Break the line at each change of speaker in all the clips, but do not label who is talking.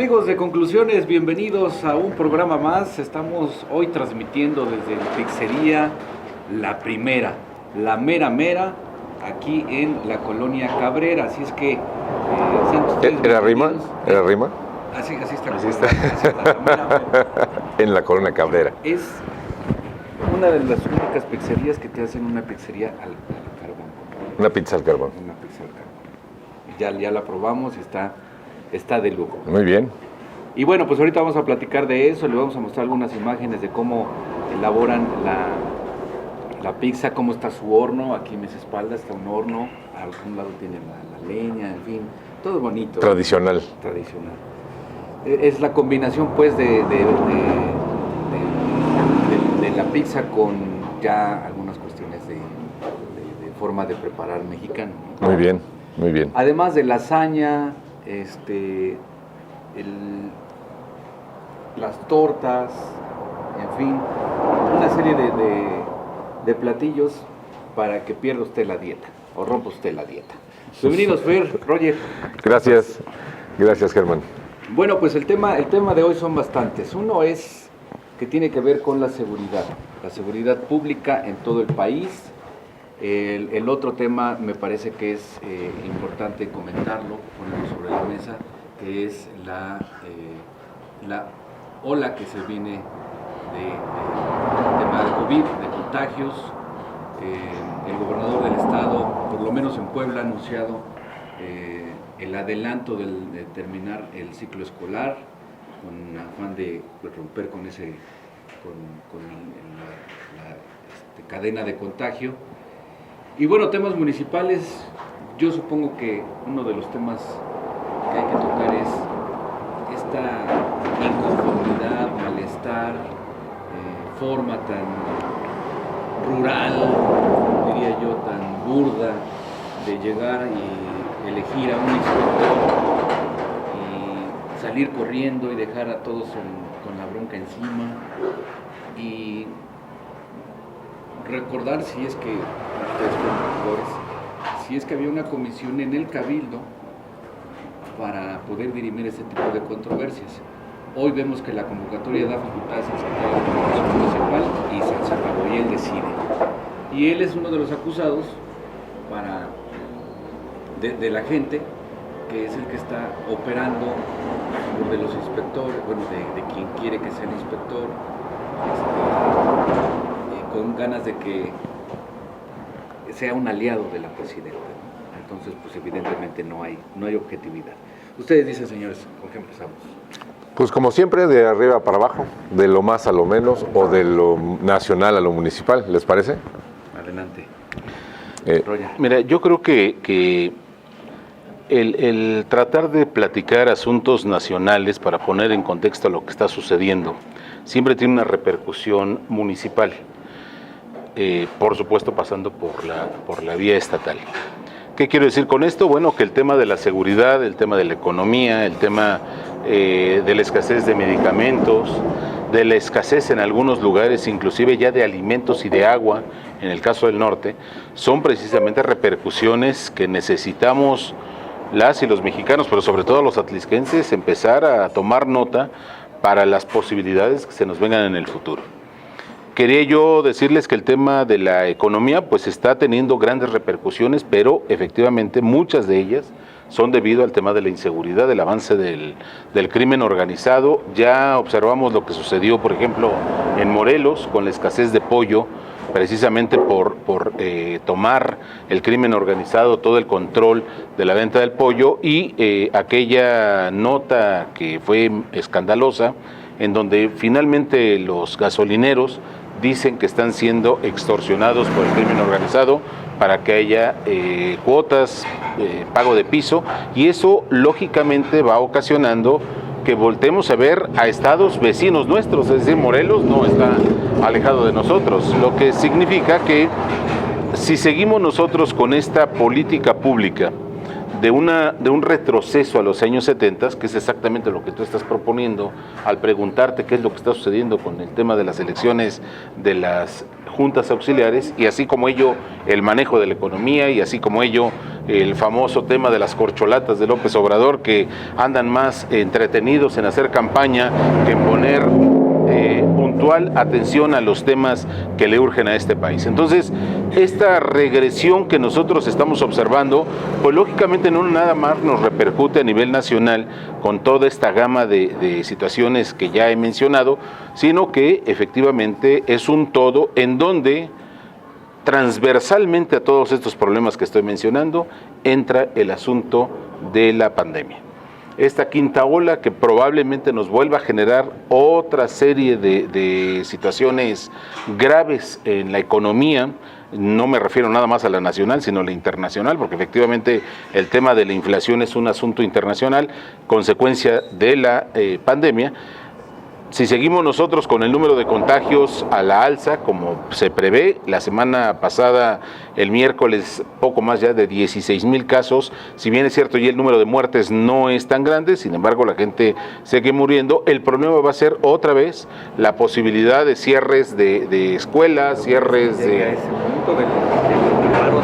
amigos de Conclusiones? Bienvenidos a un programa más. Estamos hoy transmitiendo desde la pizzería La Primera, la mera mera, aquí en la colonia Cabrera. Así es que
¿Era rima? ¿Era rima?
Así está.
Así está.
La mera mera.
En la colonia Cabrera.
Es una de las únicas pizzerías que te hacen una pizzería al carbón.
Una pizza al carbón.
Una pizza al carbón. Ya la probamos y está de lujo.
Muy bien.
Y bueno, pues ahorita vamos a platicar de eso, le vamos a mostrar algunas imágenes de cómo elaboran la pizza, cómo está su horno. Aquí en mis espaldas está un horno, a algún lado tiene la leña, en fin, todo bonito.
Tradicional.
Es la combinación pues de la pizza con ya algunas cuestiones de forma de preparar mexicano, ¿no?
Muy bien, muy bien.
Además de lasaña, las tortas, en fin, una serie de platillos para que pierda usted la dieta o rompa usted la dieta. Bienvenidos, Fer, Roger.
Gracias, Germán.
Bueno, pues el tema de hoy son bastantes. Uno es que tiene que ver con la seguridad pública en todo el país. El otro tema me parece que es importante comentarlo, ponerlo sobre la mesa, que es la ola que se viene de tema de COVID, de contagios. El gobernador del estado, por lo menos en Puebla, ha anunciado el adelanto de terminar el ciclo escolar, con afán de romper con la cadena de contagio. Y bueno, temas municipales, yo supongo que uno de los temas que hay que tocar es esta inconformidad, malestar, forma tan rural, diría yo, tan burda de llegar y elegir a un inspector y salir corriendo y dejar a todos con la bronca encima y recordar si es que ustedes fueron regidores, si es que había una comisión en el Cabildo para poder dirimir este tipo de controversias. Hoy vemos que la convocatoria da facultades al secretario de Educación Municipal y se acabó y él decide. Y él es uno de los acusados de la gente, que es el que está operando de los inspectores, bueno, de quien quiere que sea el inspector, con ganas de que sea un aliado de la presidenta. Entonces, pues evidentemente no hay objetividad. Ustedes dicen, señores, ¿con qué empezamos?
Pues como siempre, de arriba para abajo, de lo más a lo menos, o de lo nacional a lo municipal, ¿les parece?
Adelante.
Mira, yo creo que el tratar de platicar asuntos nacionales para poner en contexto lo que está sucediendo siempre tiene una repercusión municipal, por supuesto pasando por la vía estatal. ¿Qué quiero decir con esto? Bueno, que el tema de la seguridad, el tema de la economía, el tema de la escasez de medicamentos, de la escasez en algunos lugares, inclusive ya de alimentos y de agua, en el caso del norte, son precisamente repercusiones que necesitamos las y los mexicanos, pero sobre todo los atlisquenses, empezar a tomar nota para las posibilidades que se nos vengan en el futuro. Quería yo decirles que el tema de la economía pues está teniendo grandes repercusiones, pero efectivamente muchas de ellas son debido al tema de la inseguridad, del avance del crimen organizado. Ya observamos lo que sucedió, por ejemplo, en Morelos con la escasez de pollo, precisamente por tomar el crimen organizado todo el control de la venta del pollo y aquella nota que fue escandalosa, en donde finalmente los gasolineros dicen que están siendo extorsionados por el crimen organizado para que haya cuotas, pago de piso, y eso lógicamente va ocasionando que voltemos a ver a estados vecinos nuestros, es decir, Morelos no está alejado de nosotros, lo que significa que si seguimos nosotros con esta política pública de un retroceso a los años 70, que es exactamente lo que tú estás proponiendo al preguntarte qué es lo que está sucediendo con el tema de las elecciones de las juntas auxiliares, y así como ello el manejo de la economía, y así como ello el famoso tema de las corcholatas de López Obrador, que andan más entretenidos en hacer campaña que en poner puntual atención a los temas que le urgen a este país. Entonces, esta regresión que nosotros estamos observando, pues lógicamente no nada más nos repercute a nivel nacional con toda esta gama de situaciones que ya he mencionado, sino que efectivamente es un todo en donde transversalmente a todos estos problemas que estoy mencionando entra el asunto de la pandemia. Esta quinta ola que probablemente nos vuelva a generar otra serie de situaciones graves en la economía. No me refiero nada más a la nacional, sino a la internacional, porque efectivamente el tema de la inflación es un asunto internacional, consecuencia de la pandemia. Si seguimos nosotros con el número de contagios a la alza, como se prevé, la semana pasada, el miércoles, poco más ya de 16,000 casos, si bien es cierto y el número de muertes no es tan grande, sin embargo la gente sigue muriendo, el problema va a ser otra vez la posibilidad de cierres de escuelas, cierres de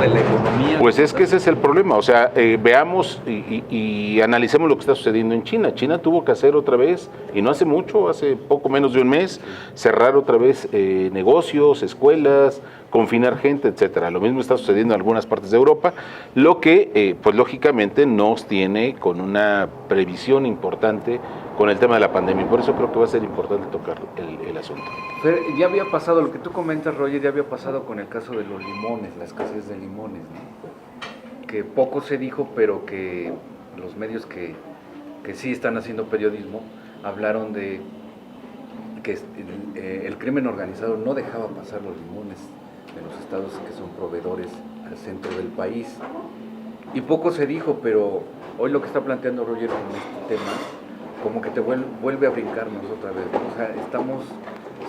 la economía. Pues es que ese es el problema, o sea, veamos y analicemos lo que está sucediendo en China. China tuvo que hacer otra vez, y no hace mucho, hace poco menos de un mes, cerrar otra vez negocios, escuelas, confinar gente, etcétera. Lo mismo está sucediendo en algunas partes de Europa, lo que, pues lógicamente, nos tiene con una previsión importante con el tema de la pandemia. Por eso creo que va a ser importante tocar el asunto.
Pero ya había pasado, lo que tú comentas, Roger, ya había pasado con el caso de los limones, la escasez de limones, ¿no? Que poco se dijo, pero que los medios que sí están haciendo periodismo hablaron de que el crimen organizado no dejaba pasar los limones de los estados que son proveedores al centro del país. Y poco se dijo, pero hoy lo que está planteando Roger con este tema, como que te vuelve a brincarnos otra vez, ¿no? O sea, estamos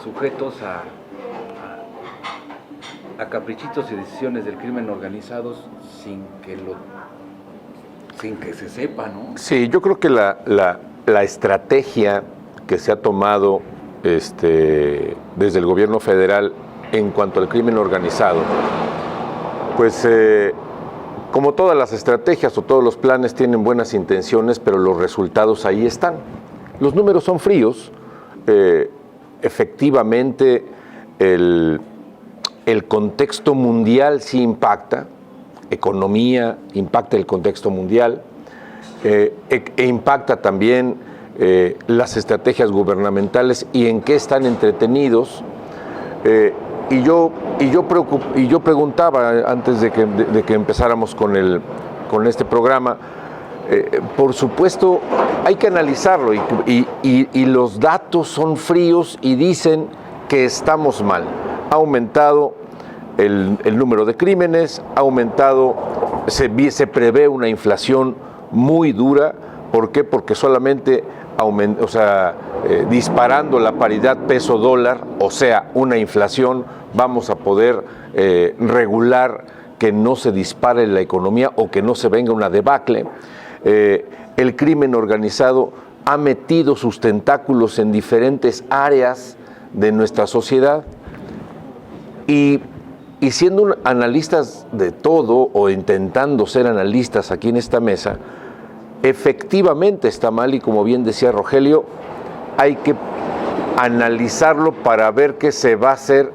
sujetos a caprichitos y decisiones del crimen organizado sin que se sepa, ¿no?
Sí, yo creo que la estrategia que se ha tomado desde el gobierno federal en cuanto al crimen organizado, pues como todas las estrategias o todos los planes tienen buenas intenciones, pero los resultados ahí están. Los números son fríos, efectivamente el contexto mundial sí impacta, economía impacta el contexto mundial, e impacta también las estrategias gubernamentales y en qué están entretenidos. Y yo preguntaba antes de que empezáramos con este programa, por supuesto hay que analizarlo y los datos son fríos y dicen que estamos mal. Ha aumentado el número de crímenes, ha aumentado, se prevé una inflación muy dura. ¿Por qué? Porque solamente disparando la paridad peso-dólar, o sea, una inflación, vamos a poder regular que no se dispare la economía o que no se venga una debacle. El crimen organizado ha metido sus tentáculos en diferentes áreas de nuestra sociedad y siendo analistas de todo o intentando ser analistas aquí en esta mesa, efectivamente está mal y como bien decía Rogelio, hay que analizarlo para ver qué se va a hacer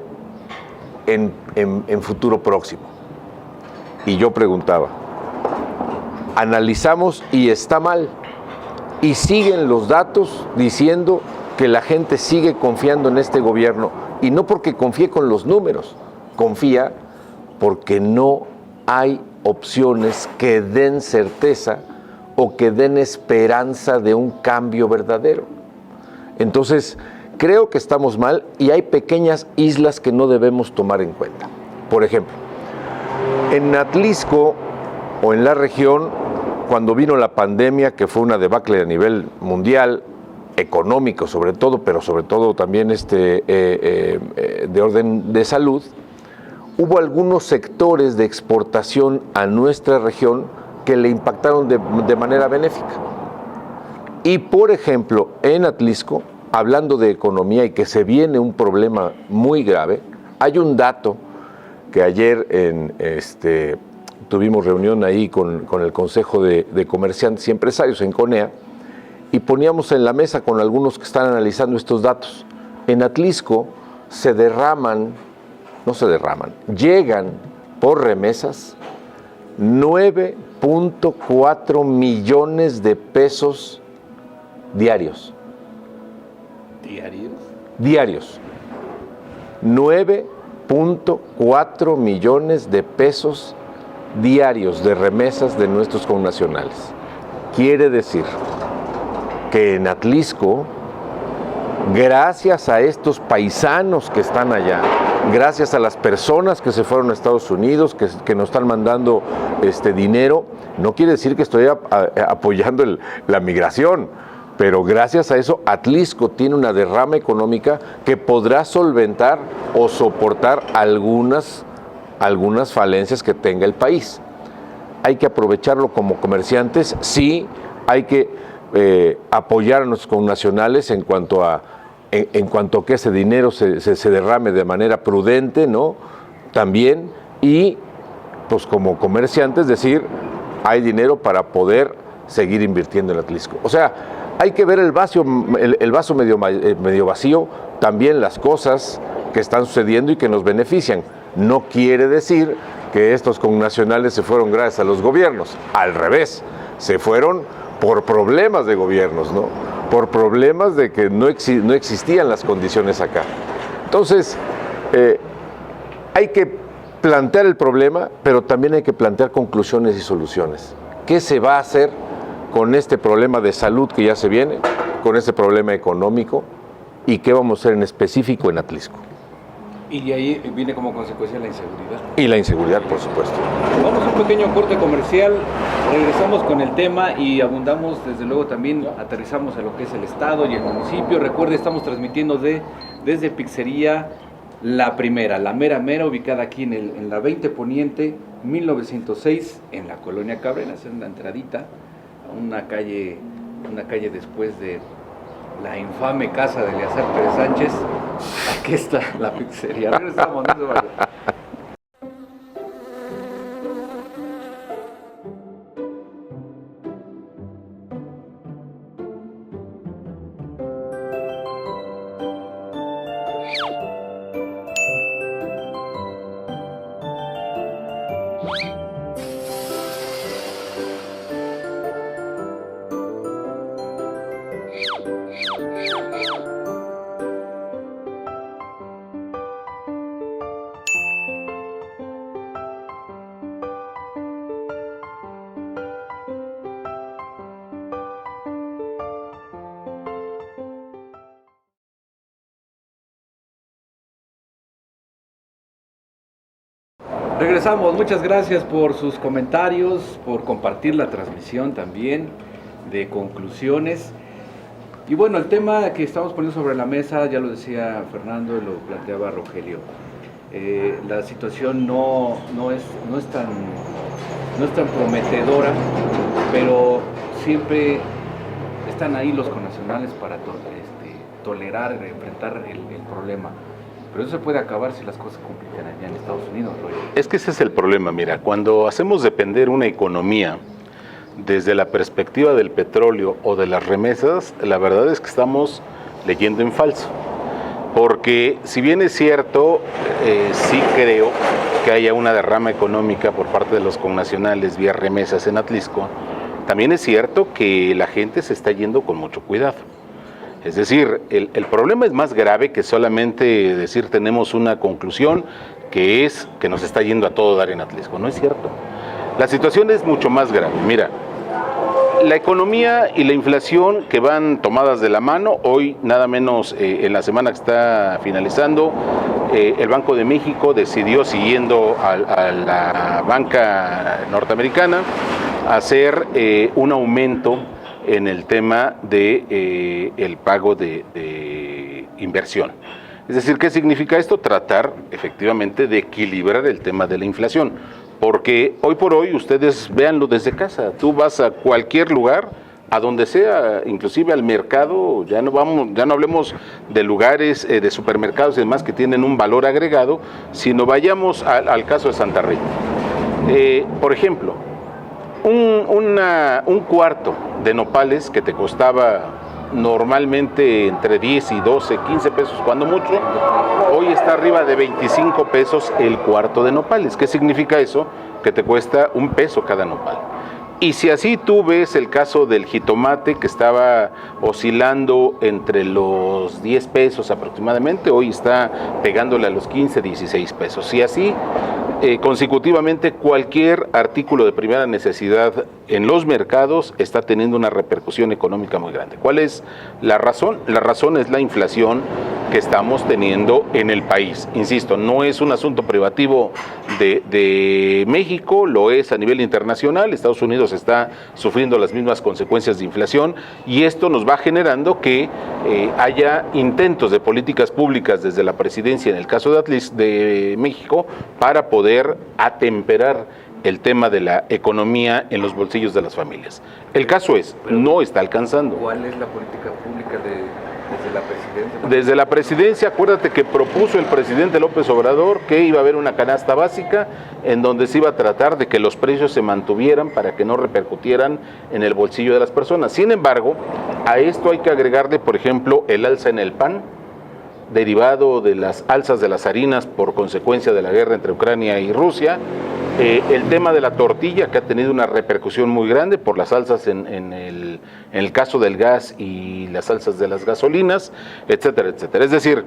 en futuro próximo. Y yo preguntaba, analizamos y está mal, y siguen los datos diciendo que la gente sigue confiando en este gobierno, y no porque confíe con los números, confía porque no hay opciones que den certeza o que den esperanza de un cambio verdadero. Entonces, creo que estamos mal y hay pequeñas islas que no debemos tomar en cuenta. Por ejemplo, en Atlisco o en la región, cuando vino la pandemia, que fue una debacle a nivel mundial, económico sobre todo, pero sobre todo también de orden de salud, hubo algunos sectores de exportación a nuestra región que le impactaron de manera benéfica. Y por ejemplo, en Atlisco, hablando de economía y que se viene un problema muy grave, hay un dato que ayer tuvimos reunión ahí con el Consejo de Comerciantes y Empresarios en CONEA y poníamos en la mesa con algunos que están analizando estos datos. En Atlisco llegan por remesas 9.4 millones de pesos diarios.
¿Diarios?
Diarios. 9.4 millones de pesos diarios de remesas de nuestros connacionales. Quiere decir que en Atlisco, gracias a estos paisanos que están allá, gracias a las personas que se fueron a Estados Unidos, que nos están mandando dinero, no quiere decir que estoy apoyando la migración, pero gracias a eso Atlisco tiene una derrama económica que podrá solventar o soportar algunas falencias que tenga el país. Hay que aprovecharlo como comerciantes, sí, hay que apoyar a nuestros connacionales en cuanto a que ese dinero se derrame de manera prudente, ¿no? También, y pues como comerciantes decir, hay dinero para poder seguir invirtiendo en Atlisco. O sea, hay que ver el vaso medio vacío, también las cosas que están sucediendo y que nos benefician. No quiere decir que estos connacionales se fueron gracias a los gobiernos, al revés, se fueron por problemas de gobiernos, ¿no? Por problemas de que no existían las condiciones acá. Entonces, hay que plantear el problema, pero también hay que plantear conclusiones y soluciones. ¿Qué se va a hacer con este problema de salud que ya se viene, con este problema económico, y qué vamos a hacer en específico en Atlisco?
Y ahí viene como consecuencia la inseguridad.
Y la inseguridad, por supuesto.
Vamos a un pequeño corte comercial, regresamos con el tema y abundamos, desde luego también aterrizamos a lo que es el estado y el municipio. Recuerde, estamos transmitiendo desde Pizzería La Primera, la mera ubicada aquí en la 20 Poniente, 1906, en la Colonia Cabreras, en la entradita, una calle después de la infame casa de Eleazar Pérez Sánchez. Aquí está la pizzería. Regresamos, no se vayan. Regresamos, muchas gracias por sus comentarios, por compartir la transmisión también de conclusiones. Y bueno, el tema que estamos poniendo sobre la mesa, ya lo decía Fernando y lo planteaba Rogelio, la situación no es tan prometedora, pero siempre están ahí los connacionales para tolerar, enfrentar el problema. Pero eso se puede acabar si las cosas se complican allá en Estados Unidos, Roger.
Es que ese es el problema, mira, cuando hacemos depender una economía desde la perspectiva del petróleo o de las remesas, la verdad es que estamos leyendo en falso. Porque si bien es cierto, sí creo que haya una derrama económica por parte de los connacionales vía remesas en Atlisco, también es cierto que la gente se está yendo con mucho cuidado. Es decir, el problema es más grave que solamente decir tenemos una conclusión que es que nos está yendo a todo dar en Atlisco. No es cierto. La situación es mucho más grave. Mira, la economía y la inflación que van tomadas de la mano, hoy nada menos en la semana que está finalizando, el Banco de México decidió, siguiendo a la banca norteamericana, hacer un aumento en el tema de el pago de inversión. Es decir, ¿qué significa esto? Tratar efectivamente de equilibrar el tema de la inflación, porque hoy por hoy ustedes véanlo desde casa, tú vas a cualquier lugar, a donde sea, inclusive al mercado, ya no hablemos de lugares, de supermercados y demás que tienen un valor agregado, sino vayamos al caso de Santa Rita. Por ejemplo, un cuarto de nopales que te costaba normalmente entre 10 y 12, 15 pesos, cuando mucho, hoy está arriba de 25 pesos el cuarto de nopales. ¿Qué significa eso? Que te cuesta $1 cada nopal. Y si así tú ves el caso del jitomate, que estaba oscilando entre los 10 pesos aproximadamente, hoy está pegándole a los 15, 16 pesos. Y así consecutivamente cualquier artículo de primera necesidad en los mercados está teniendo una repercusión económica muy grande. ¿Cuál es la razón? La razón es la inflación que estamos teniendo en el país. Insisto, no es un asunto privativo de México, lo es a nivel internacional. Estados Unidos está sufriendo las mismas consecuencias de inflación y esto nos va generando que haya intentos de políticas públicas desde la presidencia, en el caso de México, para poder atemperar el tema de la economía en los bolsillos de las familias. El caso es, no está alcanzando.
¿Cuál es la política pública desde la presidencia?
Desde la presidencia, acuérdate que propuso el presidente López Obrador que iba a haber una canasta básica en donde se iba a tratar de que los precios se mantuvieran para que no repercutieran en el bolsillo de las personas. Sin embargo, a esto hay que agregarle, por ejemplo, el alza en el pan, derivado de las alzas de las harinas por consecuencia de la guerra entre Ucrania y Rusia, el tema de la tortilla, que ha tenido una repercusión muy grande por las alzas en el caso del gas y las alzas de las gasolinas, etcétera, etcétera. Es decir,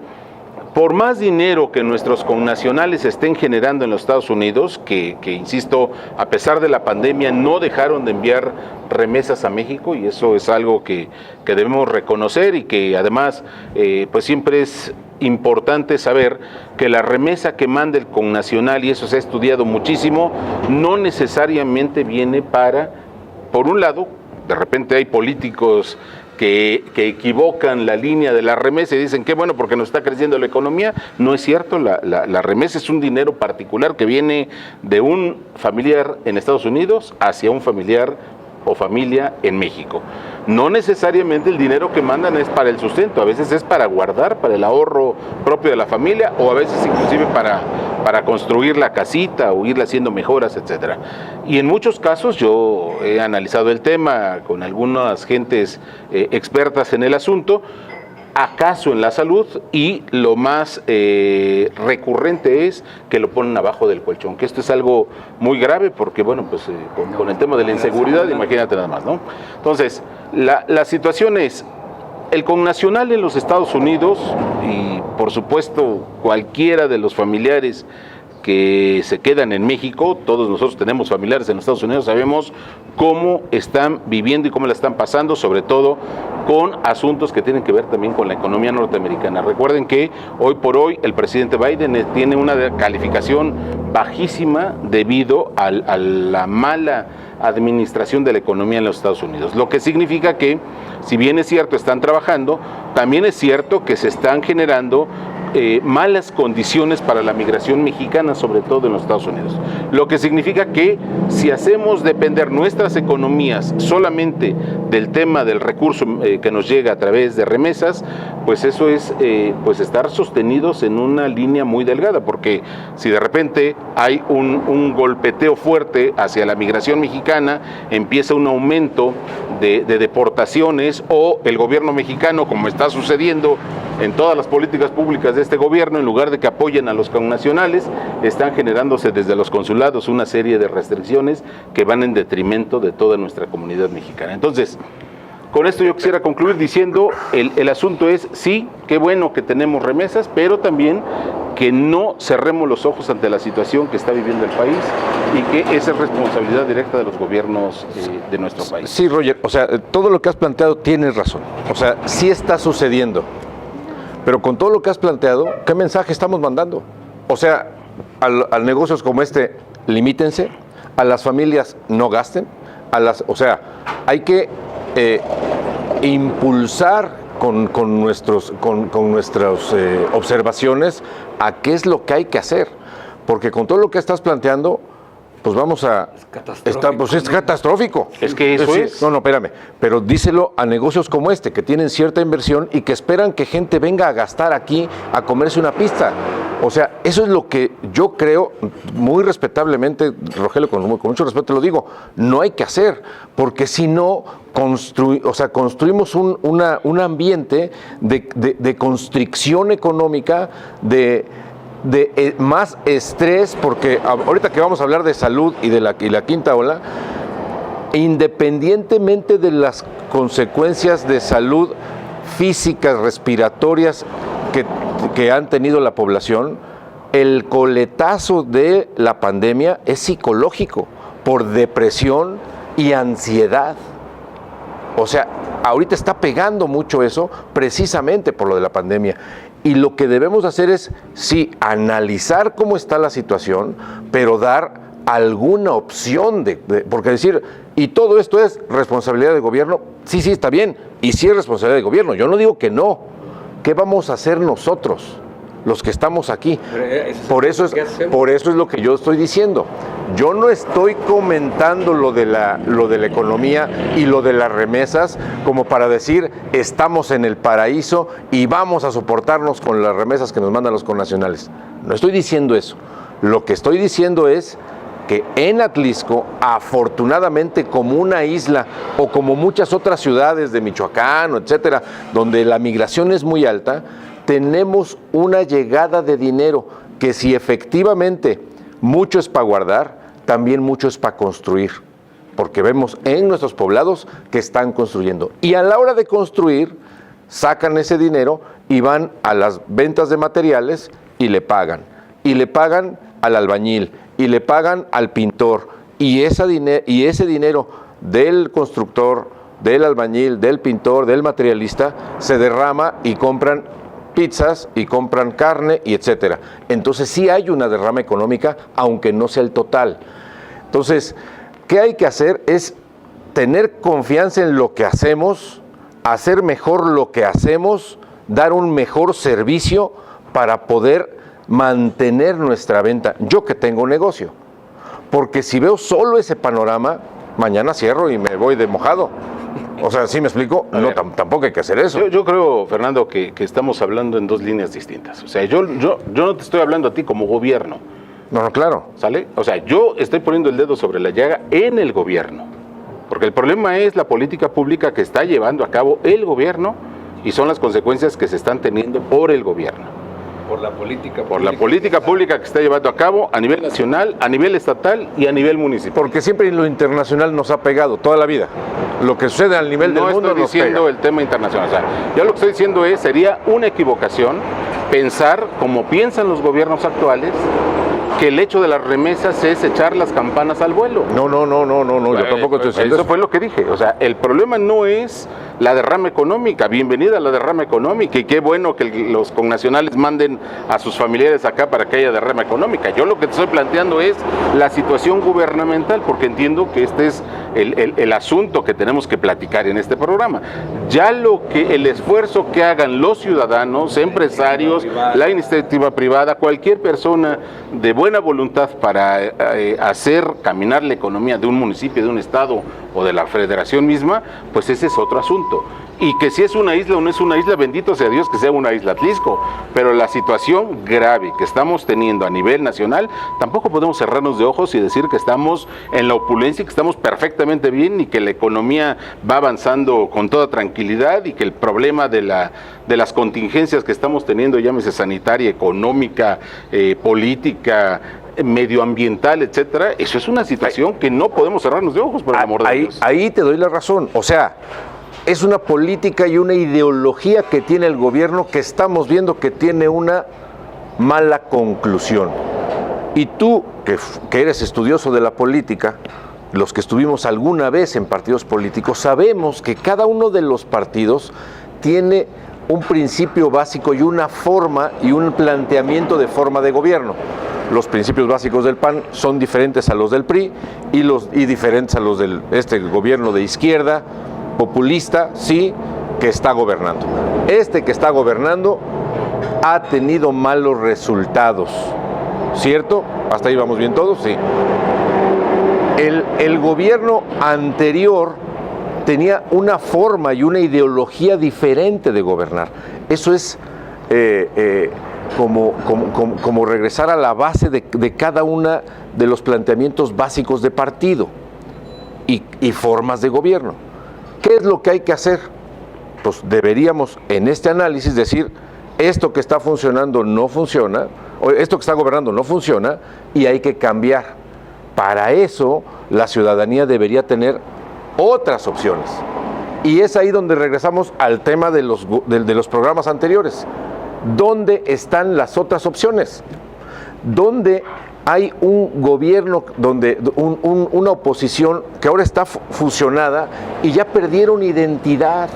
por más dinero que nuestros connacionales estén generando en los Estados Unidos, que insisto, a pesar de la pandemia no dejaron de enviar remesas a México, y eso es algo que debemos reconocer y que además pues siempre es importante saber que la remesa que manda el connacional, y eso se ha estudiado muchísimo, no necesariamente viene para, por un lado, de repente hay políticos que equivocan la línea de la remesa y dicen que bueno, porque nos está creciendo la economía. No es cierto, la remesa es un dinero particular que viene de un familiar en Estados Unidos hacia un familiar o familia en México. No necesariamente el dinero que mandan es para el sustento, a veces es para guardar, para el ahorro propio de la familia, o a veces inclusive para construir la casita o irle haciendo mejoras, etcétera. Y en muchos casos yo he analizado el tema con algunas gentes expertas en el asunto, acaso en la salud, y lo más recurrente es que lo ponen abajo del colchón, que esto es algo muy grave porque, bueno, pues con el tema de la inseguridad, imagínate nada más, ¿no? Entonces, la situación es, el connacional en los Estados Unidos, y por supuesto cualquiera de los familiares que se quedan en México, todos nosotros tenemos familiares en los Estados Unidos, sabemos cómo están viviendo y cómo la están pasando, sobre todo con asuntos que tienen que ver también con la economía norteamericana. Recuerden que hoy por hoy el presidente Biden tiene una calificación bajísima debido a la mala administración de la economía en los Estados Unidos, lo que significa que, si bien es cierto, están trabajando, también es cierto que se están generando malas condiciones para la migración mexicana, sobre todo en los Estados Unidos. Lo que significa que si hacemos depender nuestras economías solamente del tema del recurso que nos llega a través de remesas, pues eso es pues estar sostenidos en una línea muy delgada, porque si de repente hay un golpeteo fuerte hacia la migración mexicana, empieza un aumento de deportaciones, o el gobierno mexicano, como está sucediendo en todas las políticas públicas de este gobierno, en lugar de que apoyen a los connacionales, están generándose desde los consulados una serie de restricciones que van en detrimento de toda nuestra comunidad mexicana. Entonces, con esto yo quisiera concluir diciendo, el asunto es, sí, qué bueno que tenemos remesas, pero también que no cerremos los ojos ante la situación que está viviendo el país y que esa es responsabilidad directa de los gobiernos de nuestro país.
Sí, Roger, o sea, todo lo que has planteado tienes razón, o sea, sí está sucediendo, pero con todo lo que has planteado, ¿qué mensaje estamos mandando? O sea, a negocios como este, limítense, a las familias no gasten, o sea, hay que impulsar con nuestras observaciones a qué es lo que hay que hacer, porque con todo lo que estás planteando, pues vamos a...
Es catastrófico.
Pues es catastrófico.
Es que eso es.
No, espérame. Pero díselo a negocios como este, que tienen cierta inversión y que esperan que gente venga a gastar aquí, a comerse una pizza. O sea, eso es lo que yo creo, muy respetablemente, Rogelio, con mucho respeto lo digo, no hay que hacer, porque si no, construimos un ambiente de constricción económica, de más estrés, porque ahorita que vamos a hablar de salud y de la quinta ola, independientemente de las consecuencias de salud físicas, respiratorias que han tenido la población, el coletazo de la pandemia es psicológico, por depresión y ansiedad. O sea, ahorita está pegando mucho eso precisamente por lo de la pandemia. Y lo que debemos hacer es, sí, analizar cómo está la situación, pero dar alguna opción porque decir, y todo esto es responsabilidad del gobierno, sí, está bien, y sí es responsabilidad del gobierno, yo no digo que no. ¿Qué vamos a hacer nosotros, los que estamos aquí? Por eso es lo que yo estoy diciendo. Yo no estoy comentando lo de la economía y lo de las remesas como para decir estamos en el paraíso y vamos a soportarnos con las remesas que nos mandan los connacionales. No estoy diciendo eso. Lo que estoy diciendo es que en Atlisco, afortunadamente, como una isla o como muchas otras ciudades de Michoacán, etcétera, donde la migración es muy alta, tenemos una llegada de dinero que, si efectivamente mucho es para guardar, también mucho es para construir, porque vemos en nuestros poblados que están construyendo. Y a la hora de construir, sacan ese dinero y van a las ventas de materiales y le pagan al albañil, y le pagan al pintor, y ese dinero del constructor, del albañil, del pintor, del materialista, se derrama y compran pizzas y compran carne y etcétera. Entonces sí hay una derrama económica, aunque no sea el total. Entonces, ¿qué hay que hacer? Es tener confianza en lo que hacemos, hacer mejor lo que hacemos, dar un mejor servicio para poder mantener nuestra venta. Yo que tengo un negocio, porque si veo solo ese panorama, mañana cierro y me voy de mojado. O sea, ¿sí me explico? No, tampoco hay que hacer eso.
Yo creo, Fernando, que estamos hablando en dos líneas distintas. O sea, yo no te estoy hablando a ti como gobierno.
No, claro.
¿Sale? O sea, yo estoy poniendo el dedo sobre la llaga en el gobierno. Porque el problema es la política pública que está llevando a cabo el gobierno y son las consecuencias que se están teniendo por el gobierno.
Por la política
pública que está llevando a cabo a nivel nacional, a nivel estatal y a nivel municipal.
Porque siempre en lo internacional nos ha pegado toda la vida. Lo que sucede a nivel del mundo nos pega.
No estoy diciendo el tema internacional. O sea, yo lo que estoy diciendo sería una equivocación pensar como piensan los gobiernos actuales, que el hecho de las remesas es echar las campanas al vuelo.
No, yo tampoco estoy diciendo
eso. Fue lo que dije. O sea, el problema no es la derrama económica. Bienvenida a la derrama económica y qué bueno que los connacionales manden a sus familiares acá para que haya derrama económica. Yo lo que te estoy planteando es la situación gubernamental, porque entiendo que este es el asunto que tenemos que platicar en este programa. Ya el esfuerzo que hagan los ciudadanos, empresarios, la iniciativa privada, cualquier persona de buena voluntad para hacer caminar la economía de un municipio, de un estado o de la federación misma, pues ese es otro asunto. Y que si es una isla o no es una isla, bendito sea Dios que sea una isla Atlisco, pero la situación grave que estamos teniendo a nivel nacional, tampoco podemos cerrarnos de ojos y decir que estamos en la opulencia y que estamos perfectamente bien y que la economía va avanzando con toda tranquilidad y que el problema de las contingencias que estamos teniendo, llámese sanitaria, económica, política, medioambiental, etcétera, eso es una situación que no podemos cerrarnos de ojos, por el amor de Dios.
Ahí te doy la razón, o sea, es una política y una ideología que tiene el gobierno que estamos viendo que tiene una mala conclusión. Y tú, que eres estudioso de la política, los que estuvimos alguna vez en partidos políticos, sabemos que cada uno de los partidos tiene un principio básico y una forma y un planteamiento de forma de gobierno. Los principios básicos del PAN son diferentes a los del PRI y diferentes a los del gobierno de izquierda, populista, sí, que está gobernando. Que está gobernando ha tenido malos resultados, ¿cierto? ¿Hasta ahí vamos bien todos? Sí. El gobierno anterior tenía una forma y una ideología diferente de gobernar. Eso es como regresar a la base de cada una de los planteamientos básicos de partido y formas de gobierno. ¿Qué es lo que hay que hacer? Pues deberíamos en este análisis decir, esto que está funcionando no funciona, o esto que está gobernando no funciona y hay que cambiar. Para eso la ciudadanía debería tener otras opciones. Y es ahí donde regresamos al tema de los programas anteriores. ¿Dónde están las otras opciones? ¿Dónde hay un gobierno, una oposición que ahora está fusionada y ya perdieron identidad?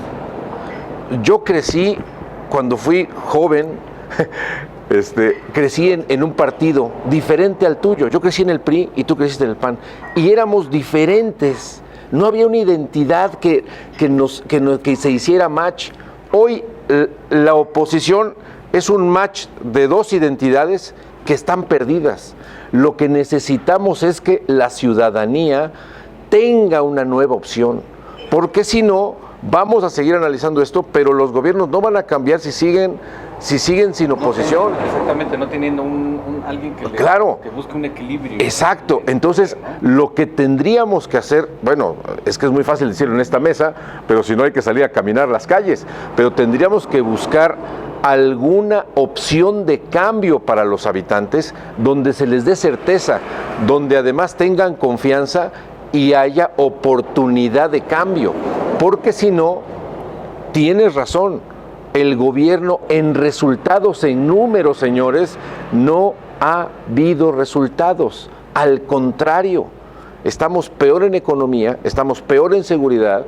Yo crecí, cuando fui joven, crecí en un partido diferente al tuyo. Yo crecí en el PRI y tú creciste en el PAN. Y éramos diferentes. No había una identidad que se hiciera match. Hoy la oposición es un match de dos identidades que están perdidas. Lo que necesitamos es que la ciudadanía tenga una nueva opción, porque si no, vamos a seguir analizando esto, pero los gobiernos no van a cambiar si siguen sin oposición.
Exactamente, no teniendo alguien que busque un equilibrio.
Exacto, entonces lo que tendríamos que hacer, bueno, es que es muy fácil decirlo en esta mesa, pero si no hay que salir a caminar las calles, pero tendríamos que buscar alguna opción de cambio para los habitantes, donde se les dé certeza, donde además tengan confianza y haya oportunidad de cambio, porque si no, tienes razón, el gobierno en resultados, en números, señores, no ha habido resultados, al contrario, estamos peor en economía, estamos peor en seguridad,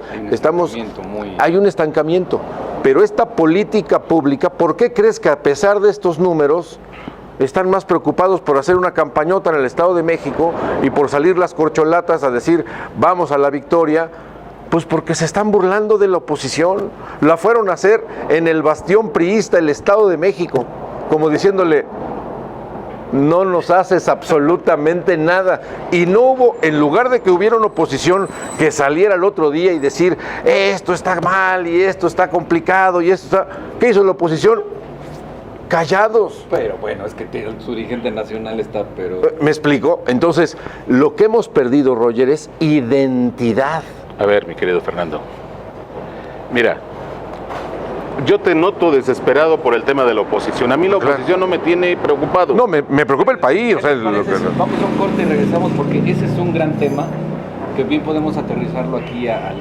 hay un estancamiento, pero esta política pública, ¿por qué crees que a pesar de estos números están más preocupados por hacer una campañota en el Estado de México y por salir las corcholatas a decir vamos a la victoria? Pues porque se están burlando de la oposición. La fueron a hacer en el bastión priista, el Estado de México, como diciéndole, no nos haces absolutamente nada. Y no hubo, en lugar de que hubiera una oposición que saliera el otro día y decir, esto está mal y esto está complicado y esto está... ¿Qué hizo la oposición? Callados.
Pero bueno, es que su dirigente nacional está, pero...
¿Me explico? Entonces, lo que hemos perdido, Roger, es identidad.
A ver, mi querido Fernando, mira, yo te noto desesperado por el tema de la oposición. A mí la oposición no me tiene preocupado.
No, me preocupa el país. O sea,
vamos a un corte y regresamos, porque ese es un gran tema que bien podemos aterrizarlo aquí al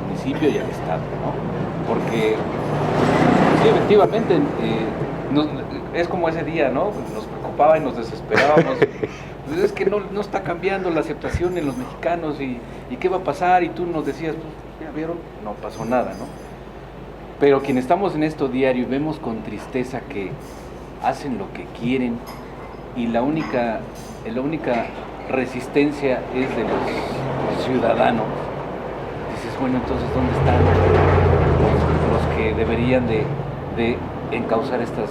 municipio y al Estado, ¿no? Porque sí, efectivamente, es como ese día, ¿no? Nos preocupaba y nos desesperábamos. Pues es que no está cambiando la aceptación en los mexicanos y qué va a pasar, y tú nos decías, pues ya vieron, no pasó nada, ¿no? Pero quienes estamos en esto diario y vemos con tristeza que hacen lo que quieren y la única resistencia es de los ciudadanos, dices, bueno, entonces ¿dónde están los que deberían de encauzar estas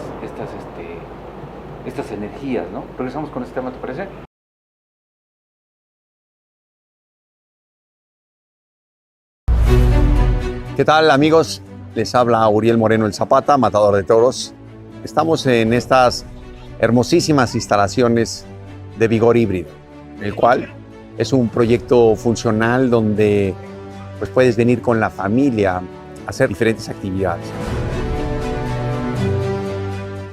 energías, ¿no? Regresamos con este tema, ¿te parece?
¿Qué tal, amigos? Les habla Uriel Moreno el Zapata, matador de toros. Estamos en estas hermosísimas instalaciones de Vigor Híbrido, el cual es un proyecto funcional donde pues, puedes venir con la familia a hacer diferentes actividades.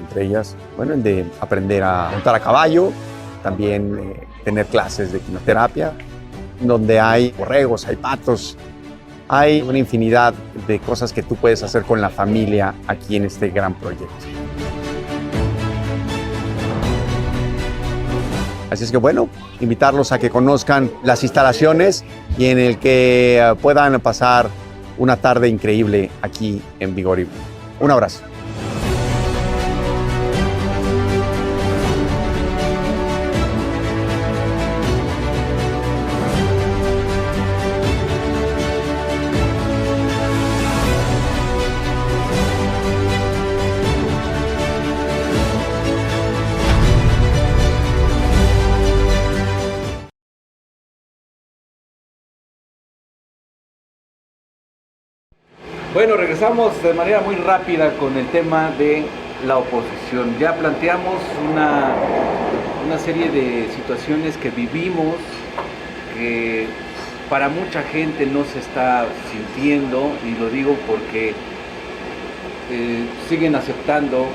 Entre ellas, bueno, el de aprender a montar a caballo, también tener clases de quimioterapia, donde hay borregos, hay patos, hay una infinidad de cosas que tú puedes hacer con la familia aquí en este gran proyecto. Así es que bueno, invitarlos a que conozcan las instalaciones y en el que puedan pasar una tarde increíble aquí en Vigor Híbrido. Un abrazo.
Bueno, regresamos de manera muy rápida con el tema de la oposición. Ya planteamos una serie de situaciones que vivimos, que para mucha gente no se está sintiendo, y lo digo porque siguen aceptando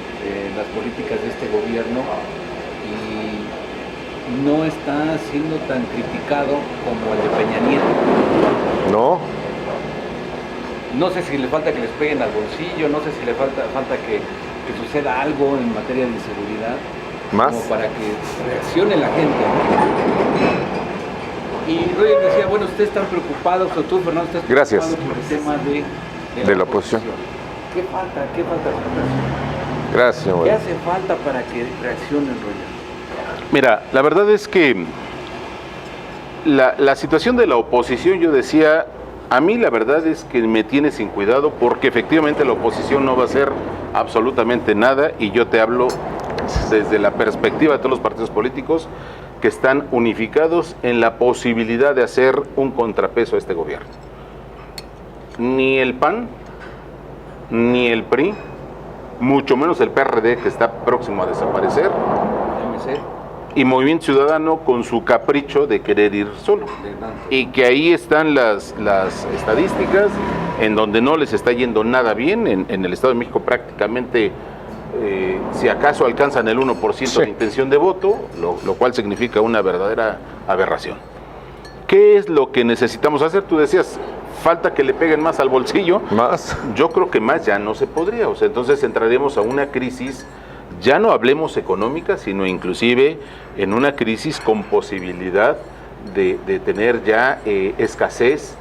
las políticas de este gobierno y no está siendo tan criticado como el de Peña Nieto.
No.
No sé si le falta que les peguen al bolsillo, no sé si le falta que suceda algo en materia de inseguridad,
¿más?
como para que reaccione la gente. Y Roger decía, bueno, ustedes están preocupados, o tú, Fernando, estás
Gracias.
preocupado por el tema de la oposición. ¿Qué falta? ¿Qué falta?
Gracias, señor.
¿Qué hace falta para que reaccionen, Roger?
Mira, la verdad es que la situación de la oposición, yo decía, a mí la verdad es que me tiene sin cuidado, porque efectivamente la oposición no va a hacer absolutamente nada, y yo te hablo desde la perspectiva de todos los partidos políticos que están unificados en la posibilidad de hacer un contrapeso a este gobierno. Ni el PAN, ni el PRI, mucho menos el PRD, que está próximo a desaparecer, y Movimiento Ciudadano con su capricho de querer ir solo. Y que ahí están las estadísticas en donde no les está yendo nada bien. En el Estado de México prácticamente, si acaso alcanzan el 1% de intención de voto, lo cual significa una verdadera aberración. ¿Qué es lo que necesitamos hacer? Tú decías, falta que le peguen más al bolsillo.
¿Más?
Yo creo que más ya no se podría. O sea, entonces entraremos a una crisis. Ya no hablemos económica, sino inclusive en una crisis con posibilidad de tener ya escasez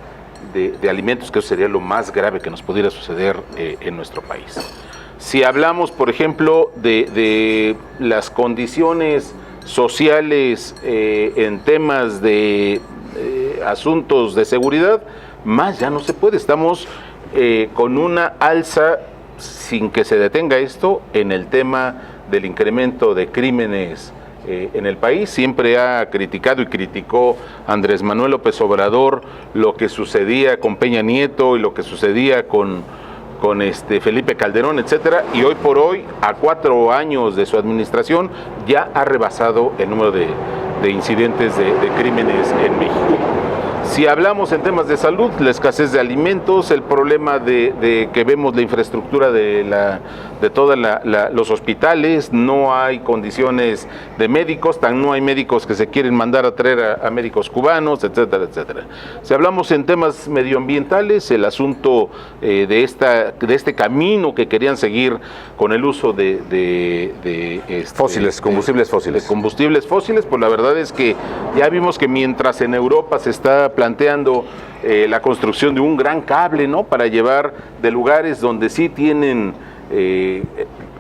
de alimentos, que eso sería lo más grave que nos pudiera suceder en nuestro país. Si hablamos, por ejemplo, de las condiciones sociales en temas de asuntos de seguridad, más ya no se puede. Estamos con una alza, sin que se detenga esto, en el tema del incremento de crímenes en el país. Siempre ha criticado y criticó Andrés Manuel López Obrador lo que sucedía con Peña Nieto y lo que sucedía con Felipe Calderón, etcétera, y hoy por hoy, a 4 años de su administración, ya ha rebasado el número de incidentes de crímenes en México. Si hablamos en temas de salud, la escasez de alimentos, el problema de que vemos la infraestructura de todos los hospitales, no hay condiciones de médicos, no hay médicos que se quieren mandar a traer a médicos cubanos, etcétera, etcétera. Si hablamos en temas medioambientales, el asunto de este camino que querían seguir con el uso
fósiles, combustibles fósiles.
De combustibles fósiles, pues la verdad es que ya vimos que mientras en Europa se está planteando la construcción de un gran cable, ¿no?, para llevar de lugares donde sí tienen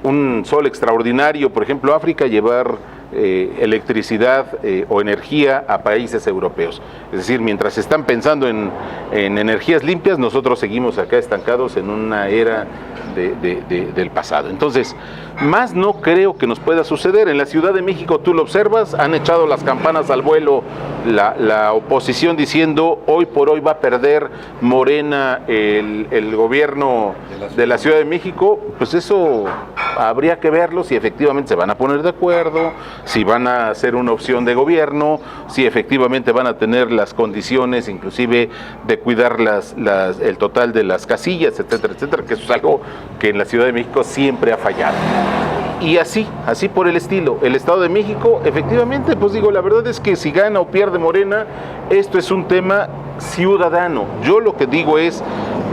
un sol extraordinario, por ejemplo África, llevar electricidad o energía a países europeos. Es decir, mientras están pensando en energías limpias, nosotros seguimos acá estancados en una era del pasado. Entonces, más no creo que nos pueda suceder. En la Ciudad de México, tú lo observas, han echado las campanas al vuelo la oposición diciendo, hoy por hoy va a perder Morena el gobierno de la Ciudad de México. Pues eso habría que verlo, si efectivamente se van a poner de acuerdo, si van a hacer una opción de gobierno, si efectivamente van a tener las condiciones inclusive de cuidar el total de las casillas, etcétera, etcétera, que eso es algo que en la Ciudad de México siempre ha fallado. Y así por el estilo. El Estado de México, efectivamente, pues digo, la verdad es que si gana o pierde Morena, esto es un tema ciudadano. Yo lo que digo es,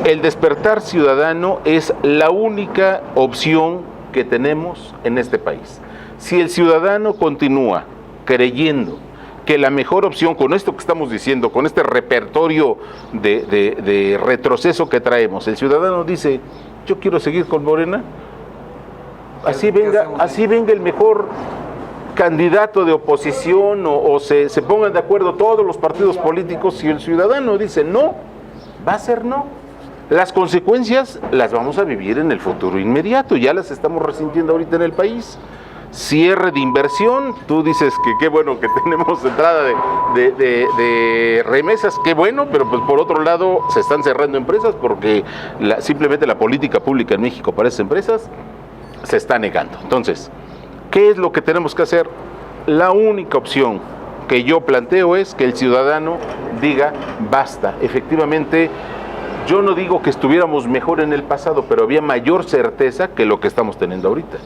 el despertar ciudadano es la única opción que tenemos en este país. Si el ciudadano continúa creyendo que la mejor opción, con esto que estamos diciendo, con este repertorio de retroceso que traemos, el ciudadano dice, yo quiero seguir con Morena, así venga el mejor candidato de oposición o se pongan de acuerdo todos los partidos políticos, si el ciudadano dice no, va a ser no. Las consecuencias las vamos a vivir en el futuro inmediato, ya las estamos resintiendo ahorita en el país. Cierre de inversión, tú dices que qué bueno que tenemos entrada de remesas, qué bueno, pero pues por otro lado se están cerrando empresas porque simplemente la política pública en México para esas empresas se está negando. Entonces, ¿qué es lo que tenemos que hacer? La única opción que yo planteo es que el ciudadano diga basta. Efectivamente, yo no digo que estuviéramos mejor en el pasado, pero había mayor certeza que lo que estamos teniendo ahorita.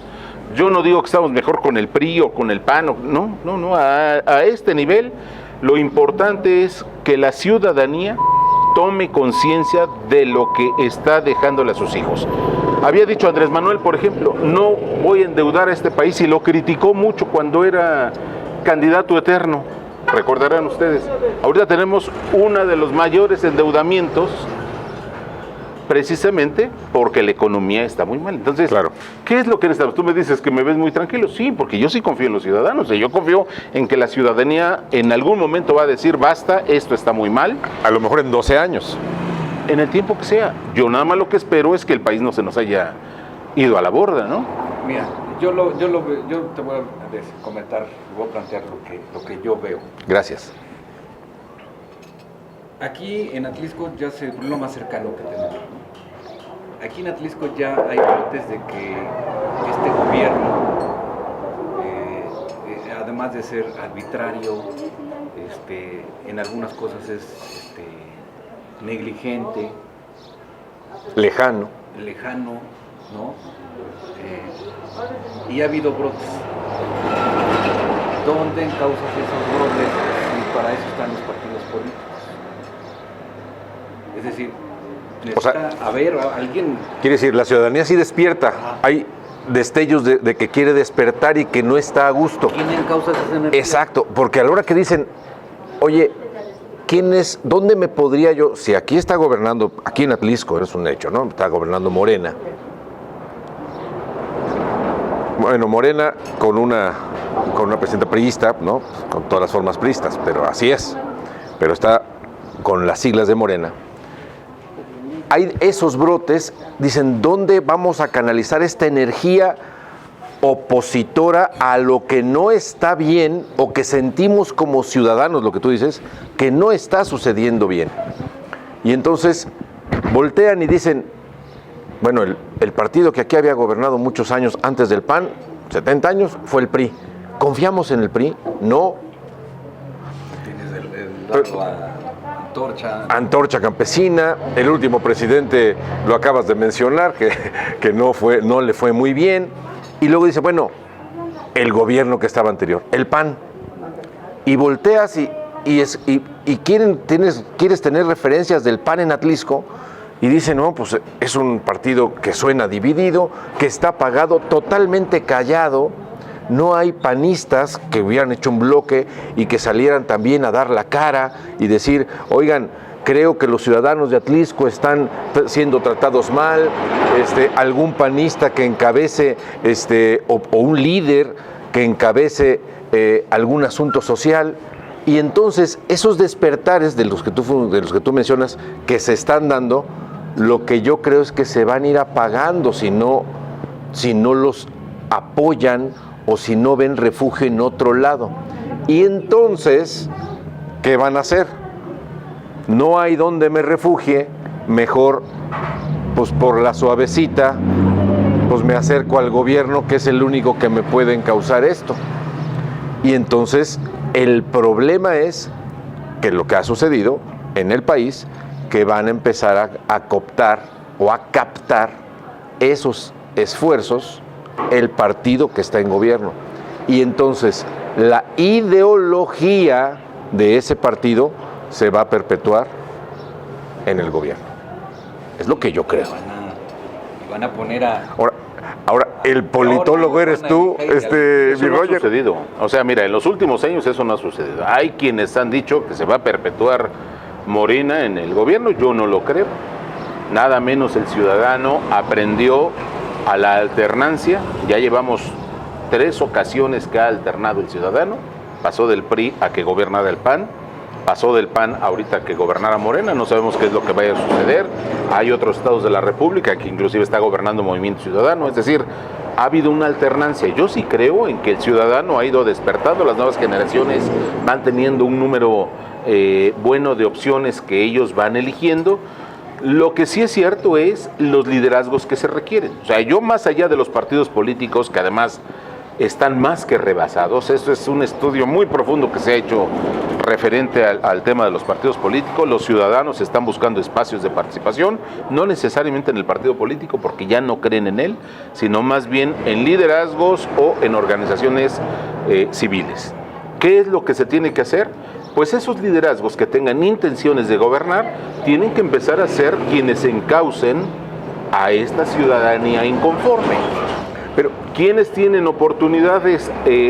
Yo no digo que estamos mejor con el PRI o con el PAN, no, a este nivel lo importante es que la ciudadanía tome conciencia de lo que está dejándole a sus hijos. Había dicho Andrés Manuel, por ejemplo, no voy a endeudar a este país, y lo criticó mucho cuando era candidato eterno, recordarán ustedes. Ahorita tenemos uno de los mayores endeudamientos, precisamente porque la economía está muy mal. Entonces,
claro.
¿Qué es lo que necesitamos? Tú me dices que me ves muy tranquilo. Sí, porque yo sí confío en los ciudadanos. Yo confío en que la ciudadanía en algún momento va a decir, basta, esto está muy mal.
A lo mejor en 12 años.
En el tiempo que sea. Yo nada más lo que espero es que el país no se nos haya ido a la borda, ¿no?
Mira, yo te voy a comentar, voy a plantear lo que yo veo.
Gracias.
Aquí en Atlisco ya es lo más cercano que tenemos. Aquí en Atlisco ya hay brotes de que este gobierno, además de ser arbitrario, en algunas cosas es negligente,
Lejano.
¿no? Y ha habido brotes. ¿Dónde encausas esos brotes? Y para eso están los partidos políticos. Es decir, necesita haber alguien...
Quiere decir, la ciudadanía sí despierta. Hay destellos de que quiere despertar y que no está a gusto.
¿Quién encausa esa energía?
Exacto, porque a la hora que dicen, oye, ¿dónde me podría yo, si aquí está gobernando, aquí en Atlisco, es un hecho, ¿no? Está gobernando Morena. Bueno, Morena con una presidenta priista, ¿no? Con todas las formas priistas, pero así es. Pero está con las siglas de Morena. Hay esos brotes, dicen, ¿dónde vamos a canalizar esta energía opositora a lo que no está bien o que sentimos como ciudadanos, lo que tú dices, que no está sucediendo bien? Y entonces voltean y dicen, bueno, el partido que aquí había gobernado muchos años antes del PAN, 70 años, fue el PRI. ¿Confiamos en el PRI? No.
Tienes el dato a
Antorcha Campesina, el último presidente, lo acabas de mencionar, que no le fue muy bien. Y luego dice, bueno, el gobierno que estaba anterior, el PAN. Y volteas y quieres tener referencias del PAN en Atlisco y dicen, no, pues es un partido que suena dividido, que está apagado, totalmente callado. No hay panistas que hubieran hecho un bloque y que salieran también a dar la cara y decir, oigan, creo que los ciudadanos de Atlisco están siendo tratados mal, algún panista que encabece, o un líder que encabece algún asunto social. Y entonces esos despertares de los que tú mencionas que se están dando, lo que yo creo es que se van a ir apagando si no los apoyan o si no ven refugio en otro lado. Y entonces, ¿qué van a hacer? No hay donde me refugie, mejor, pues por la suavecita, pues me acerco al gobierno, que es el único que me puede encauzar esto. Y entonces, el problema es que lo que ha sucedido en el país, que van a empezar a cooptar o a captar esos esfuerzos el partido que está en gobierno. Y entonces la ideología de ese partido se va a perpetuar en el gobierno. Es lo que yo creo.
Van a poner a...
Ahora el politólogo eres tú,
Eso no ha sucedido. O sea, mira, en los últimos años eso no ha sucedido. Hay quienes han dicho que se va a perpetuar Morena en el gobierno. Yo no lo creo. Nada menos el ciudadano aprendió a la alternancia. Ya llevamos 3 ocasiones que ha alternado el ciudadano. Pasó del PRI a que gobernara el PAN. Pasó del PAN ahorita a que gobernara Morena. No sabemos qué es lo que vaya a suceder. Hay otros estados de la República que inclusive está gobernando Movimiento Ciudadano. Es decir, ha habido una alternancia. Yo sí creo en que el ciudadano ha ido despertando. Las nuevas generaciones van teniendo un número bueno de opciones que ellos van eligiendo. Lo que sí es cierto es los liderazgos que se requieren. O sea, yo más allá de los partidos políticos, que además están más que rebasados, eso es un estudio muy profundo que se ha hecho referente al tema de los partidos políticos, los ciudadanos están buscando espacios de participación, no necesariamente en el partido político porque ya no creen en él, sino más bien en liderazgos o en organizaciones civiles. ¿Qué es lo que se tiene que hacer? Pues esos liderazgos que tengan intenciones de gobernar tienen que empezar a ser quienes encaucen a esta ciudadanía inconforme. Pero ¿quiénes tienen oportunidades?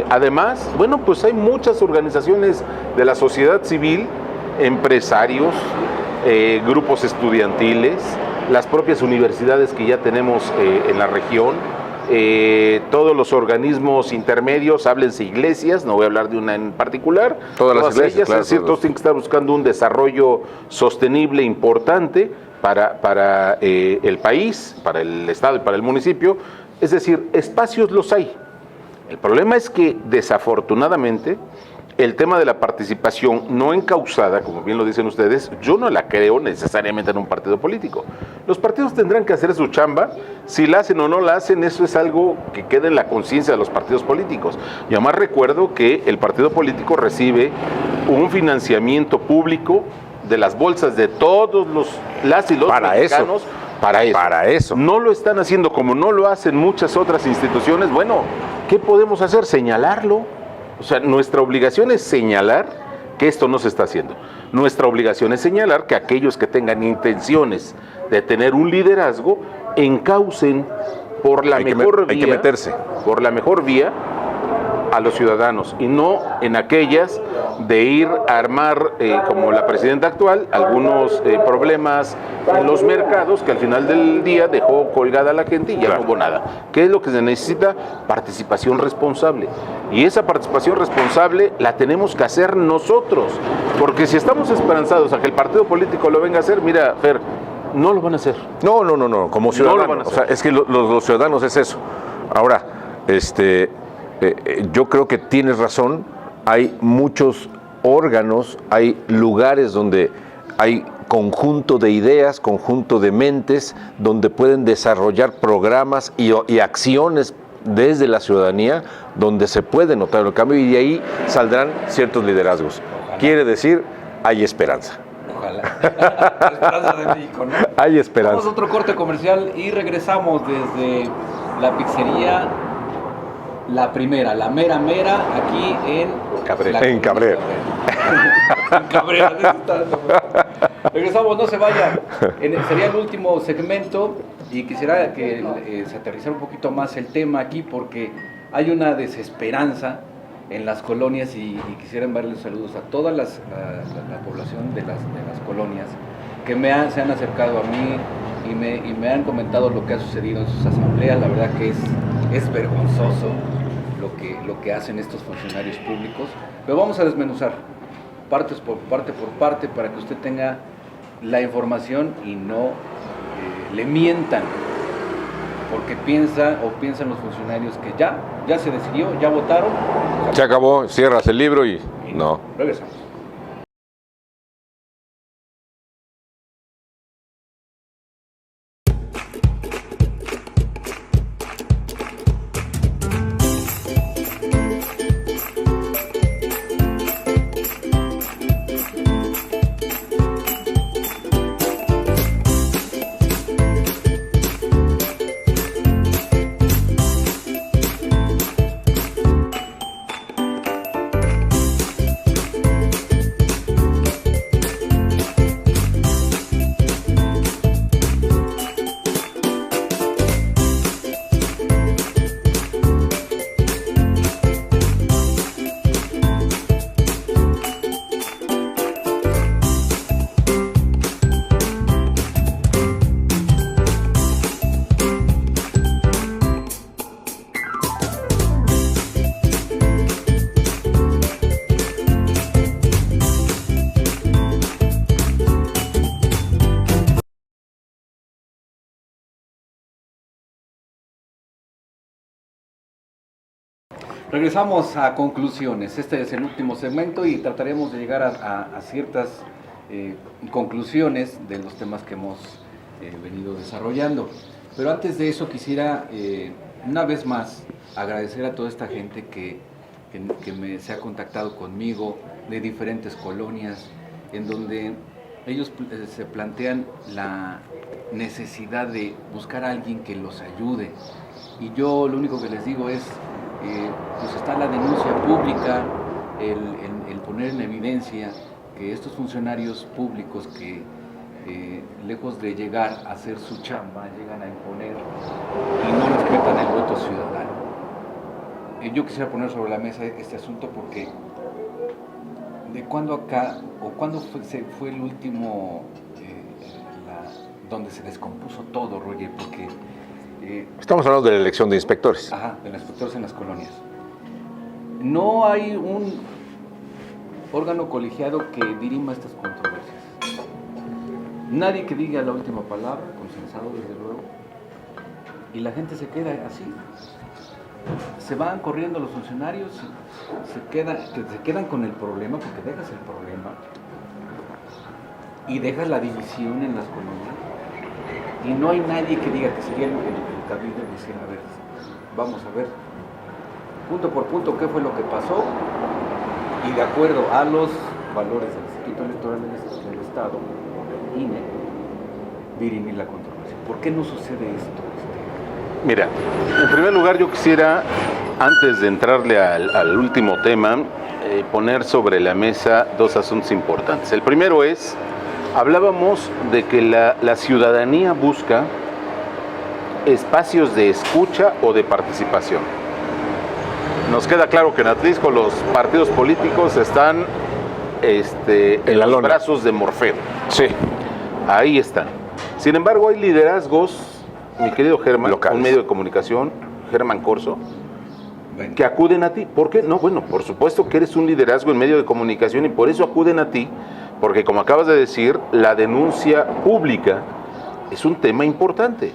Además, bueno, pues hay muchas organizaciones de la sociedad civil, empresarios, grupos estudiantiles, las propias universidades que ya tenemos en la región, todos los organismos intermedios, háblense iglesias, no voy a hablar de una en particular, todas las iglesias, ellas, claro, es decir, todos tienen que estar buscando un desarrollo sostenible importante para el país, para el estado y para el municipio. Es decir, espacios los hay. El problema es que, desafortunadamente, el tema de la participación no encausada, como bien lo dicen ustedes, yo no la creo necesariamente en un partido político. Los partidos tendrán que hacer su chamba, si la hacen o no la hacen, eso es algo que queda en la conciencia de los partidos políticos. Yo además recuerdo que el partido político recibe un financiamiento público de las bolsas de todos las y los mexicanos. Para eso. No lo están haciendo como no lo hacen muchas otras instituciones. Bueno, ¿qué podemos hacer? Señalarlo. O sea, nuestra obligación es señalar que esto no se está haciendo. Nuestra obligación es señalar que aquellos que tengan intenciones de tener un liderazgo encaucen por la mejor vía. Hay que meterse. Por la mejor vía a los ciudadanos y no en aquellas de ir a armar, como la presidenta actual, algunos problemas en los mercados que al final del día dejó colgada a la gente y ya no hubo nada. ¿Qué es lo que se necesita? Participación responsable. Y esa participación responsable la tenemos que hacer nosotros, porque si estamos esperanzados a que el partido político lo venga a hacer, mira, Fer, no lo van a hacer. No, como ciudadanos. O sea, es que los ciudadanos es eso. Ahora, yo creo que tienes razón, hay muchos órganos, hay lugares donde hay conjunto de ideas, conjunto de mentes, donde pueden desarrollar programas y acciones desde la ciudadanía, donde se puede notar el cambio y de ahí saldrán ciertos liderazgos. Ojalá. Quiere decir, hay esperanza.
Ojalá. Esperanza de México, ¿no?
Hay esperanza.
Vamos a otro corte comercial y regresamos desde la pizzería La Primera, la mera, aquí en
Cabrera. En Cabrera.
En Cabrera. Regresamos, no se vayan. Sería el último segmento y quisiera que se aterrizara un poquito más el tema aquí porque hay una desesperanza en las colonias y quisiera enviarles saludos a toda la población de las colonias que se han acercado a mí y me han comentado lo que ha sucedido en sus asambleas. La verdad que es vergonzoso lo que hacen estos funcionarios públicos, pero vamos a desmenuzar parte por parte para que usted tenga la información y no le mientan, porque piensan los funcionarios que ya se decidió, ya votaron.
Se acabó, cierras el libro y no.
Regresamos. Regresamos a conclusiones. Este es el último segmento y trataremos de llegar a ciertas conclusiones de los temas que hemos venido desarrollando. Pero antes de eso quisiera, una vez más, agradecer a toda esta gente que se ha contactado conmigo de diferentes colonias, en donde ellos se plantean la necesidad de buscar a alguien que los ayude. Y yo lo único que les digo es, pues está la denuncia pública, el poner en evidencia que estos funcionarios públicos que lejos de llegar a hacer su chamba, llegan a imponer y no respetan el voto ciudadano. Yo quisiera poner sobre la mesa este asunto porque ¿de cuándo acá, o cuándo fue el último donde se descompuso todo, Roger? Porque
estamos hablando de la elección de inspectores.
Ajá, de los inspectores en las colonias. No hay un órgano colegiado que dirima estas controversias. Nadie que diga la última palabra, consensado desde luego, y la gente se queda así. Se van corriendo los funcionarios, se quedan con el problema, porque dejas el problema y dejas la división en las colonias, y no hay nadie que diga que sería el cabildo y decir, a ver, vamos a ver, punto por punto, qué fue lo que pasó, y de acuerdo a los valores del Instituto Electoral del Estado, INE, dirimir la controversia. ¿Por qué no sucede esto?
Mira, en primer lugar yo quisiera, antes de entrarle al último tema, poner sobre la mesa dos asuntos importantes. El primero es, hablábamos de que la ciudadanía busca espacios de escucha o de participación. Nos queda claro que en Atlisco los partidos políticos están en los brazos de Morfeo.
Sí.
Ahí están. Sin embargo, hay liderazgos, mi querido Germán,
locales,
un medio de comunicación, Germán Corso, que acuden a ti. ¿Por qué? No, bueno, por supuesto que eres un liderazgo en medio de comunicación y por eso acuden a ti, porque como acabas de decir, la denuncia pública es un tema importante.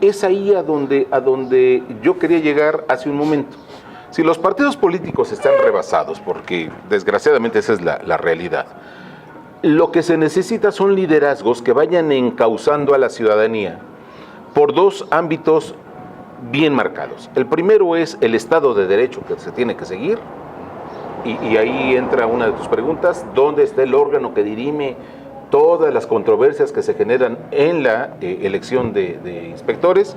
Es ahí a donde yo quería llegar hace un momento. Si los partidos políticos están rebasados, porque desgraciadamente esa es la realidad, lo que se necesita son liderazgos que vayan encauzando a la ciudadanía por dos ámbitos bien marcados. El primero es el Estado de Derecho que se tiene que seguir, y ahí entra una de tus preguntas, ¿dónde está el órgano que dirime todas las controversias que se generan en la elección de inspectores?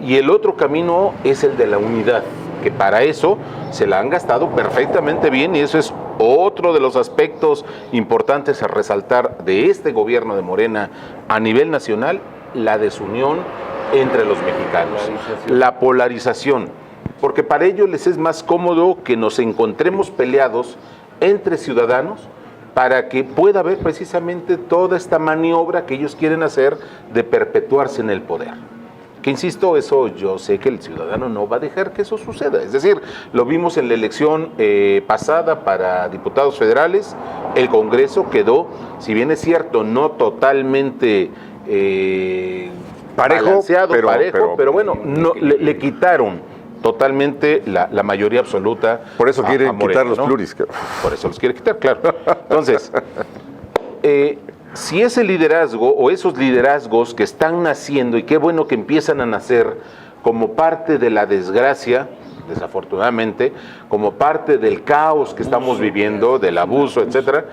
Y el otro camino es el de la unidad, que para eso se la han gastado perfectamente bien, y eso es otro de los aspectos importantes a resaltar de este gobierno de Morena a nivel nacional, la desunión entre los mexicanos, la polarización, porque para ellos les es más cómodo que nos encontremos peleados entre ciudadanos para que pueda haber precisamente toda esta maniobra que ellos quieren hacer de perpetuarse en el poder. Que insisto, eso yo sé que el ciudadano no va a dejar que eso suceda. Es decir, lo vimos en la elección pasada para diputados federales, el Congreso quedó, si bien es cierto, no totalmente
parejo,
pero bueno, no, le quitaron totalmente la mayoría absoluta.
Por eso quieren
Morena,
quitar los
¿no?
pluris.
Por eso los quiere quitar, claro. Entonces, si ese liderazgo o esos liderazgos que están naciendo, y qué bueno que empiezan a nacer como parte de la desgracia, desafortunadamente, como parte del caos que estamos viviendo, del abuso, etcétera,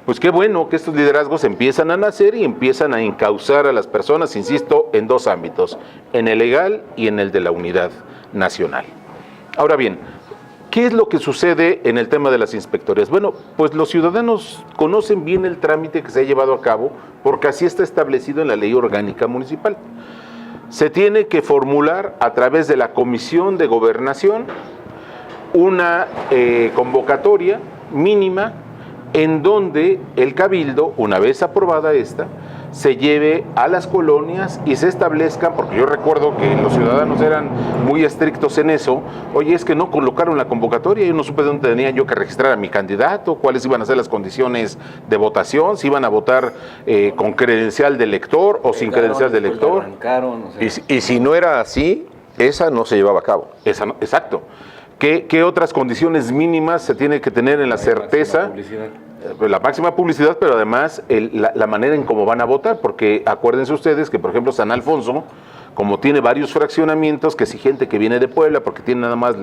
pues qué bueno que estos liderazgos empiezan a nacer y empiezan a encauzar a las personas, insisto, en dos ámbitos, en el legal y en el de la unidad nacional. Ahora bien, ¿qué es lo que sucede en el tema de las inspectorías? Bueno, pues los ciudadanos conocen bien el trámite que se ha llevado a cabo, porque así está establecido en la Ley Orgánica Municipal. Se tiene que formular a través de la Comisión de Gobernación una convocatoria mínima en donde el Cabildo, una vez aprobada esta, se lleve a las colonias y se establezcan, porque yo recuerdo que los ciudadanos eran muy estrictos en eso. Oye, es que no colocaron la convocatoria, yo no supe dónde tenía yo que registrar a mi candidato, cuáles iban a ser las condiciones de votación, si iban a votar con credencial de elector o sin credencial de elector.
Y si no era así, esa no se llevaba a cabo.
Esa no, exacto. ¿Qué otras condiciones mínimas se tiene que tener en la certeza? La máxima publicidad, pero además la manera en cómo van a votar, porque acuérdense ustedes que, por ejemplo, San Alfonso, como tiene varios fraccionamientos, que si gente que viene de Puebla, porque tiene nada más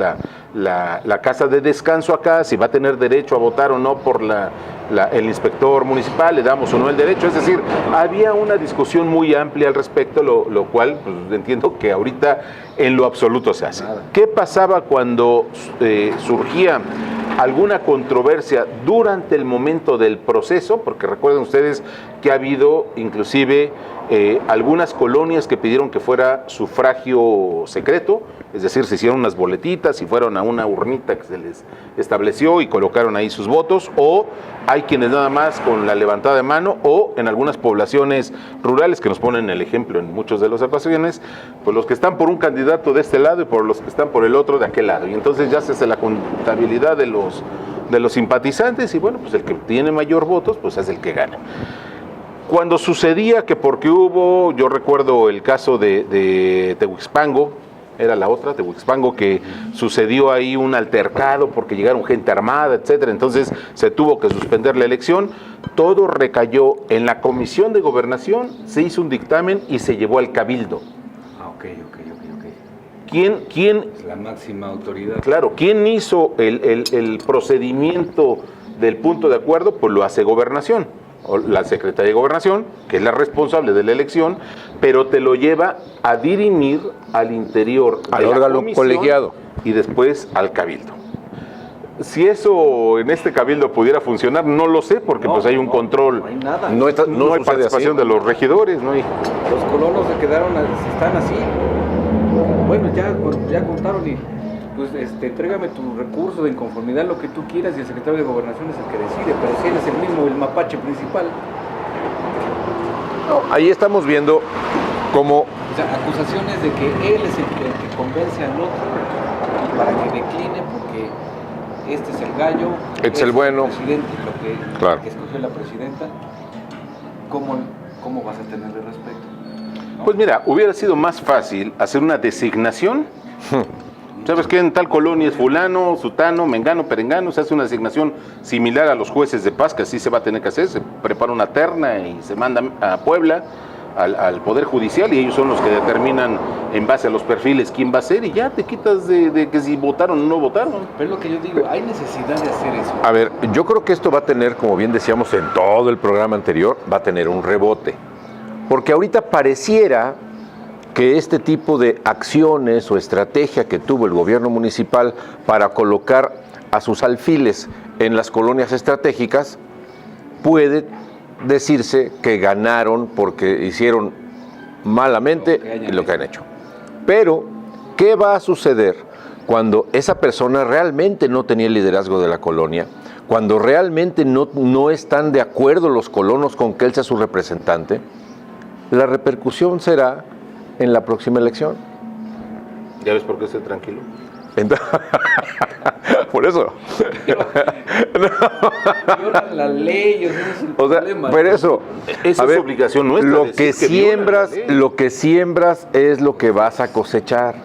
la casa de descanso acá, si va a tener derecho a votar o no por el inspector municipal, le damos o no el derecho. Es decir, había una discusión muy amplia al respecto, lo cual pues, entiendo que ahorita en lo absoluto se hace. ¿Qué pasaba cuando surgía alguna controversia durante el momento del proceso? Porque recuerden ustedes que ha habido inclusive algunas colonias que pidieron que fuera sufragio secreto, es decir, se hicieron unas boletitas y fueron a una urnita que se les estableció y colocaron ahí sus votos, o hay quienes nada más con la levantada de mano, o en algunas poblaciones rurales que nos ponen el ejemplo en muchas de las ocasiones, pues los que están por un candidato de este lado y por los que están por el otro de aquel lado, y entonces ya se hace la contabilidad de los simpatizantes y bueno, pues el que tiene mayor votos pues es el que gana. Cuando sucedía que porque hubo, yo recuerdo el caso de Tehuixpango, era la otra, Tehuixpango, que sucedió ahí un altercado porque llegaron gente armada, etcétera, entonces se tuvo que suspender la elección, todo recayó en la Comisión de Gobernación, se hizo un dictamen y se llevó al Cabildo.
Ok.
¿Quién?
Es la máxima autoridad.
Claro, ¿quién hizo el procedimiento del punto de acuerdo? Pues lo hace Gobernación, o la Secretaría de Gobernación, que es la responsable de la elección, pero te lo lleva a dirimir al interior
al
de
órgano
la comisión
colegiado
y después al Cabildo. Si eso en este Cabildo pudiera funcionar, no lo sé, porque pues hay un control.
No hay nada.
No hay participación de los regidores, no hay.
Los colonos se quedaron, están así. Bueno, ya contaron y pues entrégame tu recurso de inconformidad, lo que tú quieras, y el secretario de Gobernación es el que decide, pero si él es el mismo, el mapache principal.
No, ahí estamos viendo cómo...
O sea, acusaciones de que él es el que convence al otro para que decline porque este es el gallo,
Este es el bueno.
El presidente,
Claro.
que escogió la presidenta. ¿Cómo vas a tenerle respeto? ¿No?
Pues mira, hubiera sido más fácil hacer una designación. ¿Sabes qué? En tal colonia es fulano, sutano, mengano, perengano, se hace una designación similar a los jueces de paz, que así se va a tener que hacer, se prepara una terna y se manda a Puebla, al Poder Judicial, y ellos son los que determinan en base a los perfiles quién va a ser, y ya te quitas de que si votaron o no votaron.
Pero es lo que yo digo, hay necesidad de hacer eso.
A ver, yo creo que esto va a tener, como bien decíamos en todo el programa anterior, va a tener un rebote. Porque ahorita pareciera que este tipo de acciones o estrategia que tuvo el gobierno municipal para colocar a sus alfiles en las colonias estratégicas, puede decirse que ganaron porque hicieron malamente lo que han hecho. Pero, ¿qué va a suceder cuando esa persona realmente no tenía el liderazgo de la colonia? Cuando realmente no están de acuerdo los colonos con que él sea su representante, la repercusión será en la próxima elección.
¿Ya ves por qué estoy tranquilo?
Por eso.
La ley, ese es el problema.
Pero eso,
esa es obligación nuestra.
Lo que siembras es lo que vas a cosechar.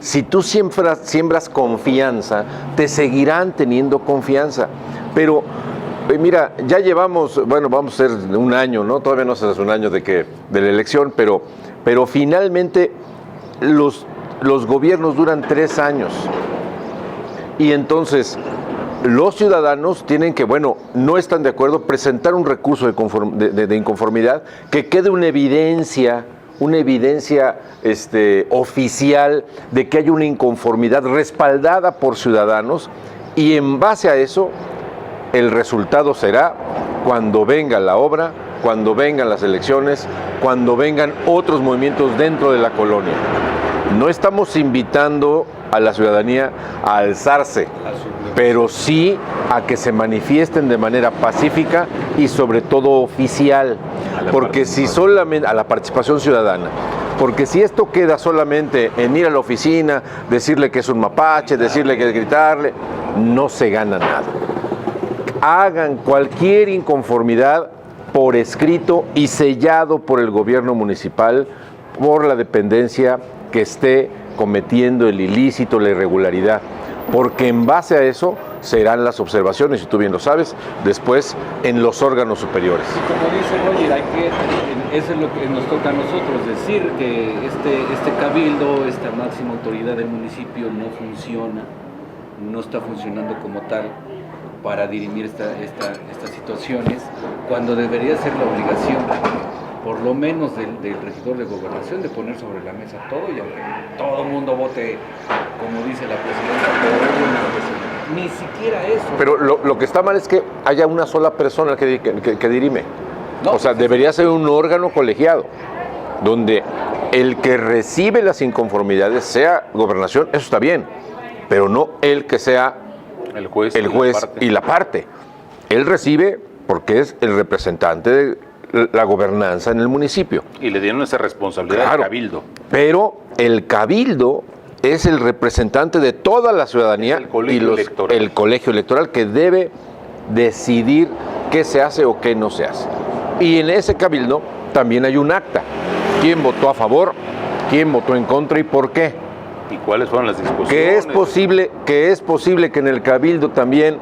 Si tú siembras confianza, te seguirán teniendo confianza. Pero mira, ya llevamos, vamos a ser un año, ¿no? Todavía no se hace un año de la elección, pero finalmente los gobiernos duran 3 años. Y entonces los ciudadanos tienen que, no están de acuerdo, presentar un recurso de inconformidad, que quede una evidencia oficial de que hay una inconformidad respaldada por ciudadanos, y en base a eso el resultado será cuando venga la obra, cuando vengan las elecciones, cuando vengan otros movimientos dentro de la colonia. No estamos invitando a la ciudadanía a alzarse, pero sí a que se manifiesten de manera pacífica y sobre todo oficial, porque si solamente a la participación ciudadana, porque si esto queda solamente en ir a la oficina, decirle que es un mapache, decirle que gritarle, no se gana nada. Hagan cualquier inconformidad por escrito y sellado por el gobierno municipal, por la dependencia que esté cometiendo el ilícito, la irregularidad, porque en base a eso serán las observaciones, y tú bien lo sabes, después en los órganos superiores.
Y como dice Roger, eso es lo que nos toca a nosotros, decir que este cabildo, esta máxima autoridad del municipio no funciona, no está funcionando como tal para dirimir estas situaciones, cuando debería ser la obligación, por lo menos del regidor de gobernación, de poner sobre la mesa todo, y aunque todo el mundo vote, como dice la presidenta, ni siquiera eso.
Pero lo que está mal es que haya una sola persona que dirime.
No,
o sea, debería ser un órgano colegiado, donde el que recibe las inconformidades sea gobernación, eso está bien, pero no el que sea el juez y la parte. Él recibe porque es el representante de la gobernanza en el municipio.
Y le dieron esa responsabilidad al cabildo.
Pero el cabildo es el representante de toda la ciudadanía
el colegio electoral.
El colegio electoral, que debe decidir qué se hace o qué no se hace. Y en ese cabildo también hay un acta. ¿Quién votó a favor? ¿Quién votó en contra y por qué?
¿Y cuáles fueron las discusiones?
Que es posible que en el cabildo también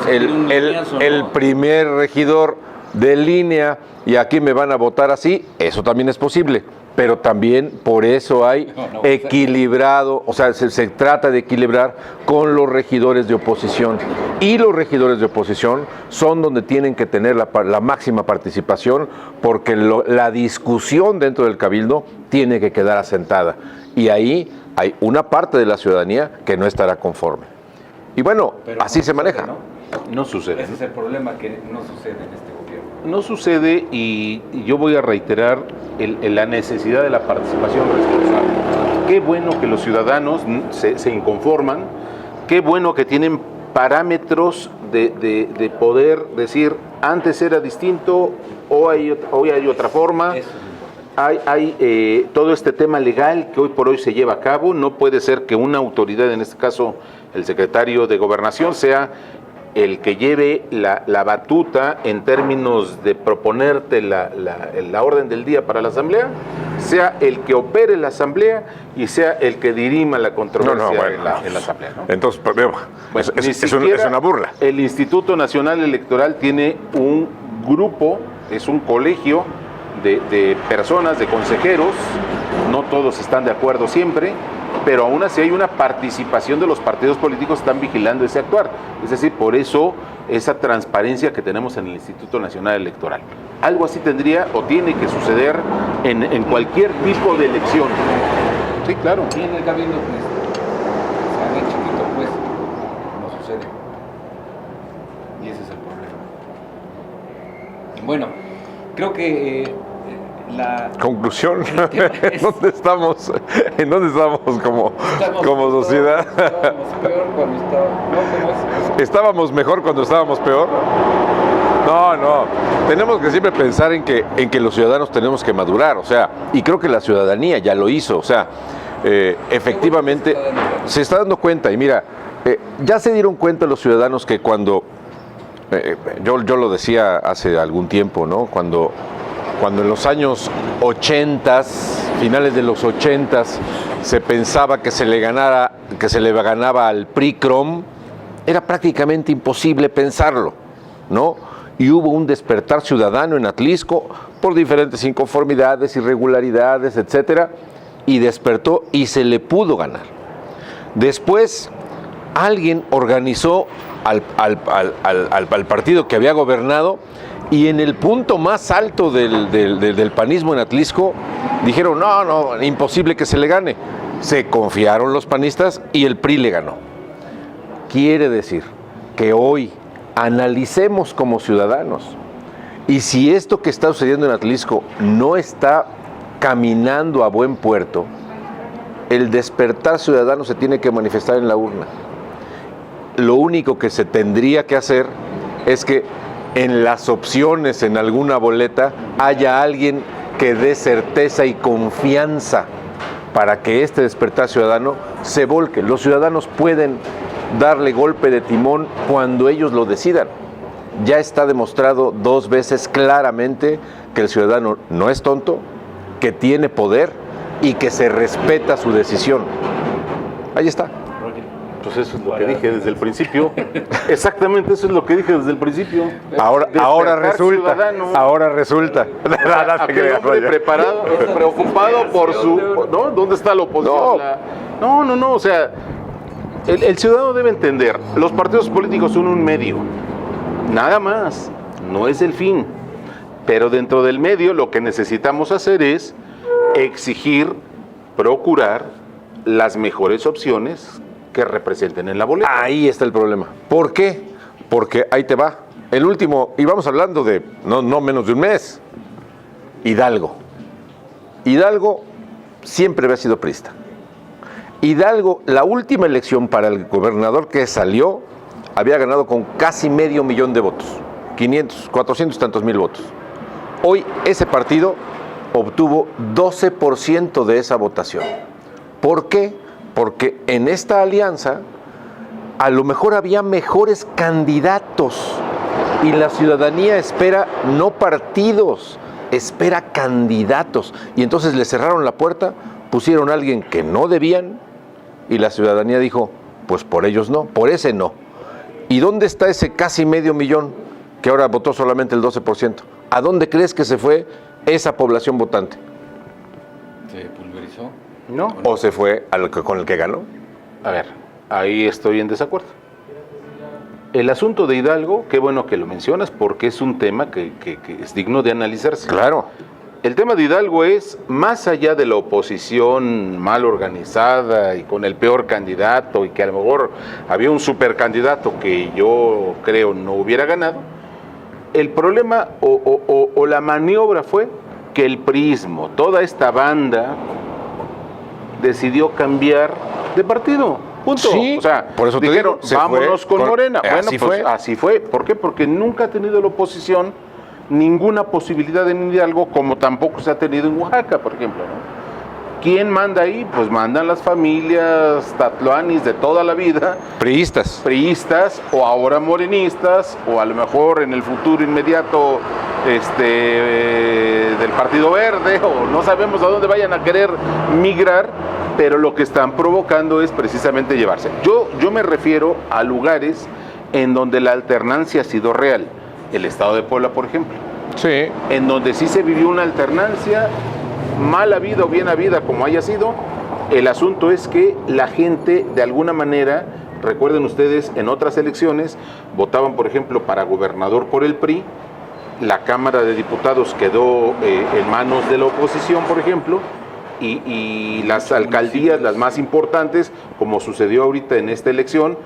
el primer regidor de línea, y aquí me van a votar así, eso también es posible, pero también por eso hay equilibrado, o sea, se trata de equilibrar con los regidores de oposición, y los regidores de oposición son donde tienen que tener la máxima participación, porque la discusión dentro del cabildo tiene que quedar asentada, y ahí hay una parte de la ciudadanía que no estará conforme. Y bueno, pero así se maneja.
No sucede.
Ese es el problema, que no sucede en este gobierno.
No sucede, y yo voy a reiterar la necesidad de la participación responsable. Qué bueno que los ciudadanos se inconforman, qué bueno que tienen parámetros de poder decir, antes era distinto, hoy hay otra forma. Hay todo este tema legal que hoy por hoy se lleva a cabo. No puede ser que una autoridad, en este caso el secretario de Gobernación, sea el que lleve la batuta en términos de proponerte la orden del día para la asamblea, sea el que opere la asamblea y sea el que dirima la controversia en la asamblea, ¿no?
Entonces, es una burla.
El Instituto Nacional Electoral tiene un grupo, es un colegio de personas, de consejeros, no todos están de acuerdo siempre, pero aún así hay una participación de los partidos políticos que están vigilando ese actuar. Es decir, por eso esa transparencia que tenemos en el Instituto Nacional Electoral. Algo así tendría o tiene que suceder en cualquier tipo de elección. Sí, claro.
Y en el cabildo, pues, se haga chiquito, pues, no sucede. Y ese es el problema. Bueno, creo que la
conclusión, ¿en dónde estamos como sociedad?
Estábamos peor cuando
¿Estábamos mejor cuando estábamos peor? No, tenemos que siempre pensar en que los ciudadanos tenemos que madurar, o sea, y creo que la ciudadanía ya lo hizo, o sea, efectivamente se está dando cuenta, y mira, ya se dieron cuenta los ciudadanos que cuando, yo lo decía hace algún tiempo, ¿no? Cuando en los años 80, finales de los 80, se pensaba que se le ganaba al PRI-CROM, era prácticamente imposible pensarlo, ¿no? Y hubo un despertar ciudadano en Atlisco por diferentes inconformidades, irregularidades, etcétera, y despertó y se le pudo ganar. Después, alguien organizó al partido que había gobernado, y en el punto más alto del panismo en Atlisco dijeron, no, imposible que se le gane. Se confiaron los panistas y el PRI le ganó. Quiere decir que hoy analicemos como ciudadanos, y si esto que está sucediendo en Atlisco no está caminando a buen puerto, el despertar ciudadano se tiene que manifestar en la urna. Lo único que se tendría que hacer es que en las opciones, en alguna boleta, haya alguien que dé certeza y confianza para que este despertar ciudadano se volque. Los ciudadanos pueden darle golpe de timón cuando ellos lo decidan. Ya está demostrado 2 veces claramente que el ciudadano no es tonto, que tiene poder y que se respeta su decisión. Ahí está.
Pues eso es lo que dije desde el principio. Exactamente eso es lo que dije desde el principio.
Ahora resulta.
Aquel hombre preparado, preocupado por su... ¿no? ¿Dónde está la oposición? No, o sea, el ciudadano debe entender, los partidos políticos son un medio, nada más, no es el fin. Pero dentro del medio lo que necesitamos hacer es exigir, procurar las mejores opciones que representen en la boleta.
Ahí está el problema. ¿Por qué? Porque ahí te va. El último, y vamos hablando de no menos de un mes, Hidalgo. Hidalgo siempre había sido priista. Hidalgo, la última elección para el gobernador que salió, había ganado con casi 500,000 de votos. 500, 400 y tantos mil votos. Hoy ese partido obtuvo 12% de esa votación. ¿Por qué? Porque en esta alianza a lo mejor había mejores candidatos y la ciudadanía espera no partidos, espera candidatos. Y entonces le cerraron la puerta, pusieron a alguien que no debían y la ciudadanía dijo, pues por ellos no, por ese no. ¿Y dónde está ese casi 500,000 que ahora votó solamente el 12%? ¿A dónde crees que se fue esa población votante?
¿Se pulverizó?
¿No?
¿O se fue con el que ganó?
A ver, ahí estoy en desacuerdo. El asunto de Hidalgo, qué bueno que lo mencionas, porque es un tema que es digno de analizarse.
Claro.
El tema de Hidalgo es, más allá de la oposición mal organizada y con el peor candidato, y que a lo mejor había un supercandidato que yo creo no hubiera ganado, el problema o la maniobra fue que el priismo, toda esta banda, decidió cambiar de partido. Punto.
Sí,
o sea,
por eso
dijeron,
te digo,
vámonos con Morena. Bueno,
así
pues
fue.
así fue. ¿Por qué? Porque nunca ha tenido la oposición ninguna posibilidad en Hidalgo, como tampoco se ha tenido en Oaxaca, por ejemplo, ¿no? ¿Quién manda ahí? Pues mandan las familias tatloanis de toda la vida.
Priistas,
O ahora morenistas, o a lo mejor en el futuro inmediato del Partido Verde, o no sabemos a dónde vayan a querer migrar, pero lo que están provocando es precisamente llevarse. Yo me refiero a lugares en donde la alternancia ha sido real. El estado de Puebla, por ejemplo.
Sí.
En donde sí se vivió una alternancia, mal habida o bien habida, como haya sido. El asunto es que la gente, de alguna manera, recuerden ustedes, en otras elecciones, votaban, por ejemplo, para gobernador por el PRI, la Cámara de Diputados quedó en manos de la oposición, por ejemplo, y las alcaldías, las más importantes, como sucedió ahorita en esta elección,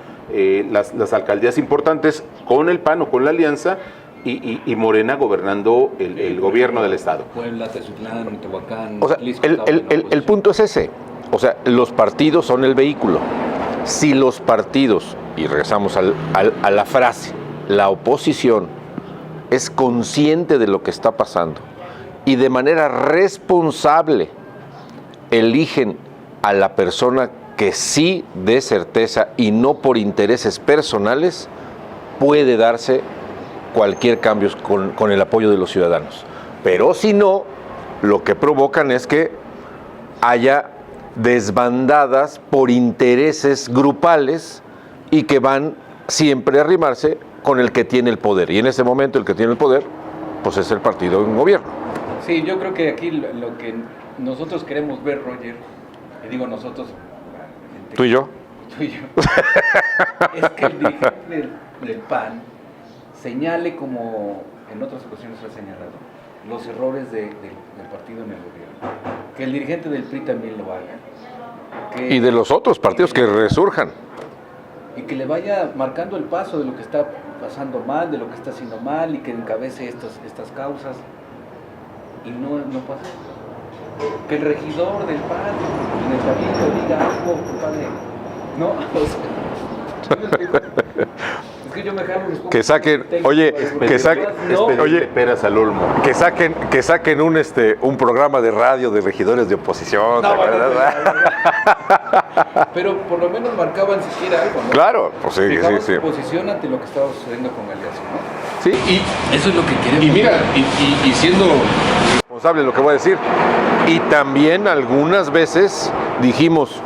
las alcaldías importantes con el PAN o con la alianza, y Morena gobernando el gobierno del estado.
Puebla, Tezutlán, Tehuacán.
O sea, el punto es ese. O sea, los partidos son el vehículo. Si los partidos, y regresamos a la frase, la oposición es consciente de lo que está pasando y de manera responsable eligen a la persona que sí dé certeza y no por intereses personales, puede darse cualquier cambio con el apoyo de los ciudadanos. Pero si no, lo que provocan es que haya desbandadas por intereses grupales y que van siempre a arrimarse con el que tiene el poder. Y en ese momento el que tiene el poder, pues es el partido en gobierno.
Sí, yo creo que aquí lo que nosotros queremos ver, Roger, y digo nosotros...
¿Tú y yo?
Tú y yo. Es que el dirigente del PAN señale, como en otras ocasiones ha señalado, los errores del partido en el gobierno. Que el dirigente del PRI también lo haga.
Y de los otros partidos que resurjan.
Y que le vaya marcando el paso de lo que está pasando mal, de lo que está haciendo mal, y que encabece estas causas. Y no pasa. Que el regidor del PAN en el cabildo diga algo, compadre. No, es que yo me jalo.
Que saquen, oye, que saquen,
oye, peras al olmo.
Que saquen un programa de radio de regidores de oposición.
No, pero por lo menos marcaban siquiera algo, ¿no?
Claro, pues sí,
fijaban
sí.
su posición ante lo que estaba sucediendo con Alianza, ¿no?
Sí,
y eso es lo que queremos.
Y mira, y siendo
responsable de lo que voy a decir. Y también algunas veces dijimos,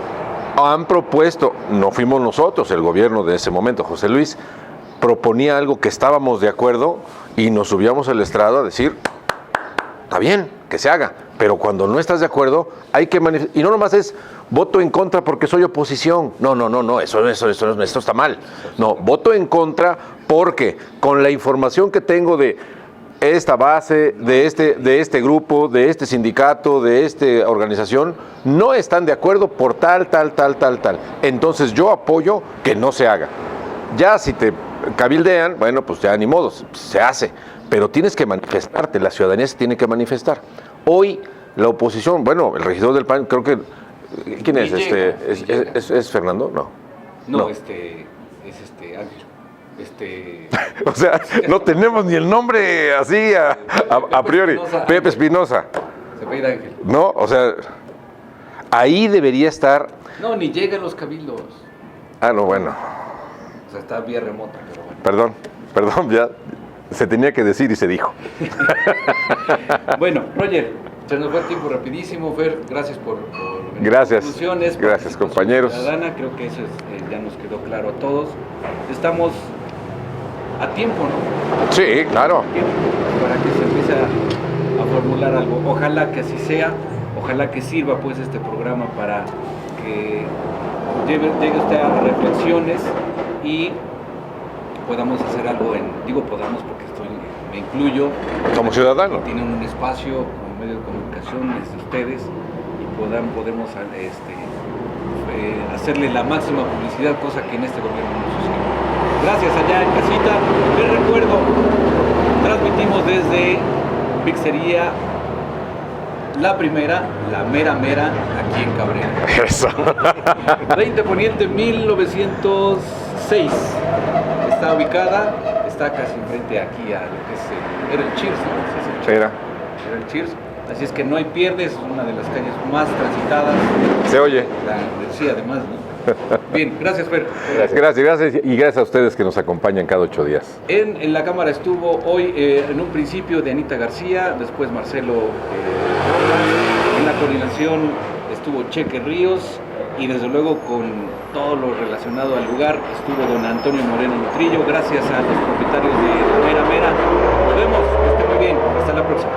han propuesto, no fuimos nosotros, el gobierno de ese momento, José Luis, proponía algo que estábamos de acuerdo y nos subíamos al estrado a decir, está bien, que se haga, pero cuando no estás de acuerdo hay que manifestar. Y no nomás es voto en contra porque soy oposición. No, esto está mal. No, voto en contra porque con la información que tengo de esta base, de este grupo, de este sindicato, de esta organización, no están de acuerdo por tal. Entonces yo apoyo que no se haga. Ya si te cabildean, bueno, pues ya ni modo, se hace. Pero tienes que manifestarte, la ciudadanía se tiene que manifestar. Hoy la oposición, bueno, el regidor del PAN, creo que, ¿quién es? ¿Es Fernando? No.
Es Ángel.
O sea, no tenemos ni el nombre así a priori. Pepe Espinosa.
Se va a ir Ángel.
No, o sea, ahí debería estar.
No, ni llegan los cabildos.
No, bueno.
O sea, está vía remota, pero bueno.
Perdón, ya se tenía que decir y se dijo.
Bueno, Roger, se nos fue el tiempo rapidísimo. Fer, gracias por
gracias.
conclusiones.
Gracias, compañeros.
Ciudadana. Creo que eso ya nos quedó claro a todos. Estamos a tiempo, ¿no?
Sí, claro.
Para que se empiece a formular algo. Ojalá que así sea. Ojalá que sirva pues este programa para que llegue usted a reflexiones y podamos hacer algo podamos porque me incluyo.
Como ciudadano.
Tienen un espacio como medio de comunicación desde ustedes y podemos hacerle la máxima publicidad, cosa que en este gobierno no sucede. Gracias allá en casita. Les recuerdo, transmitimos desde Pizzería La Primera, la mera aquí en Cabrera.
Eso.
20 Poniente 1906. Está ubicada, está casi enfrente aquí a lo que es era el Cheers, ¿no? Sí,
Era
el Cheers. Así es que no hay pierde, es una de las calles más transitadas.
Se oye.
Sí, además, ¿no? Bien, gracias, Fer.
Gracias y gracias a ustedes que nos acompañan cada 8 días.
En la cámara estuvo hoy, en un principio, de Anita García, después Marcelo Rojas. En la coordinación estuvo Cheque Ríos y desde luego con todo lo relacionado al lugar estuvo don Antonio Moreno Nutrillo. Gracias a los propietarios de Mera. Nos vemos, que esté muy bien, hasta la próxima.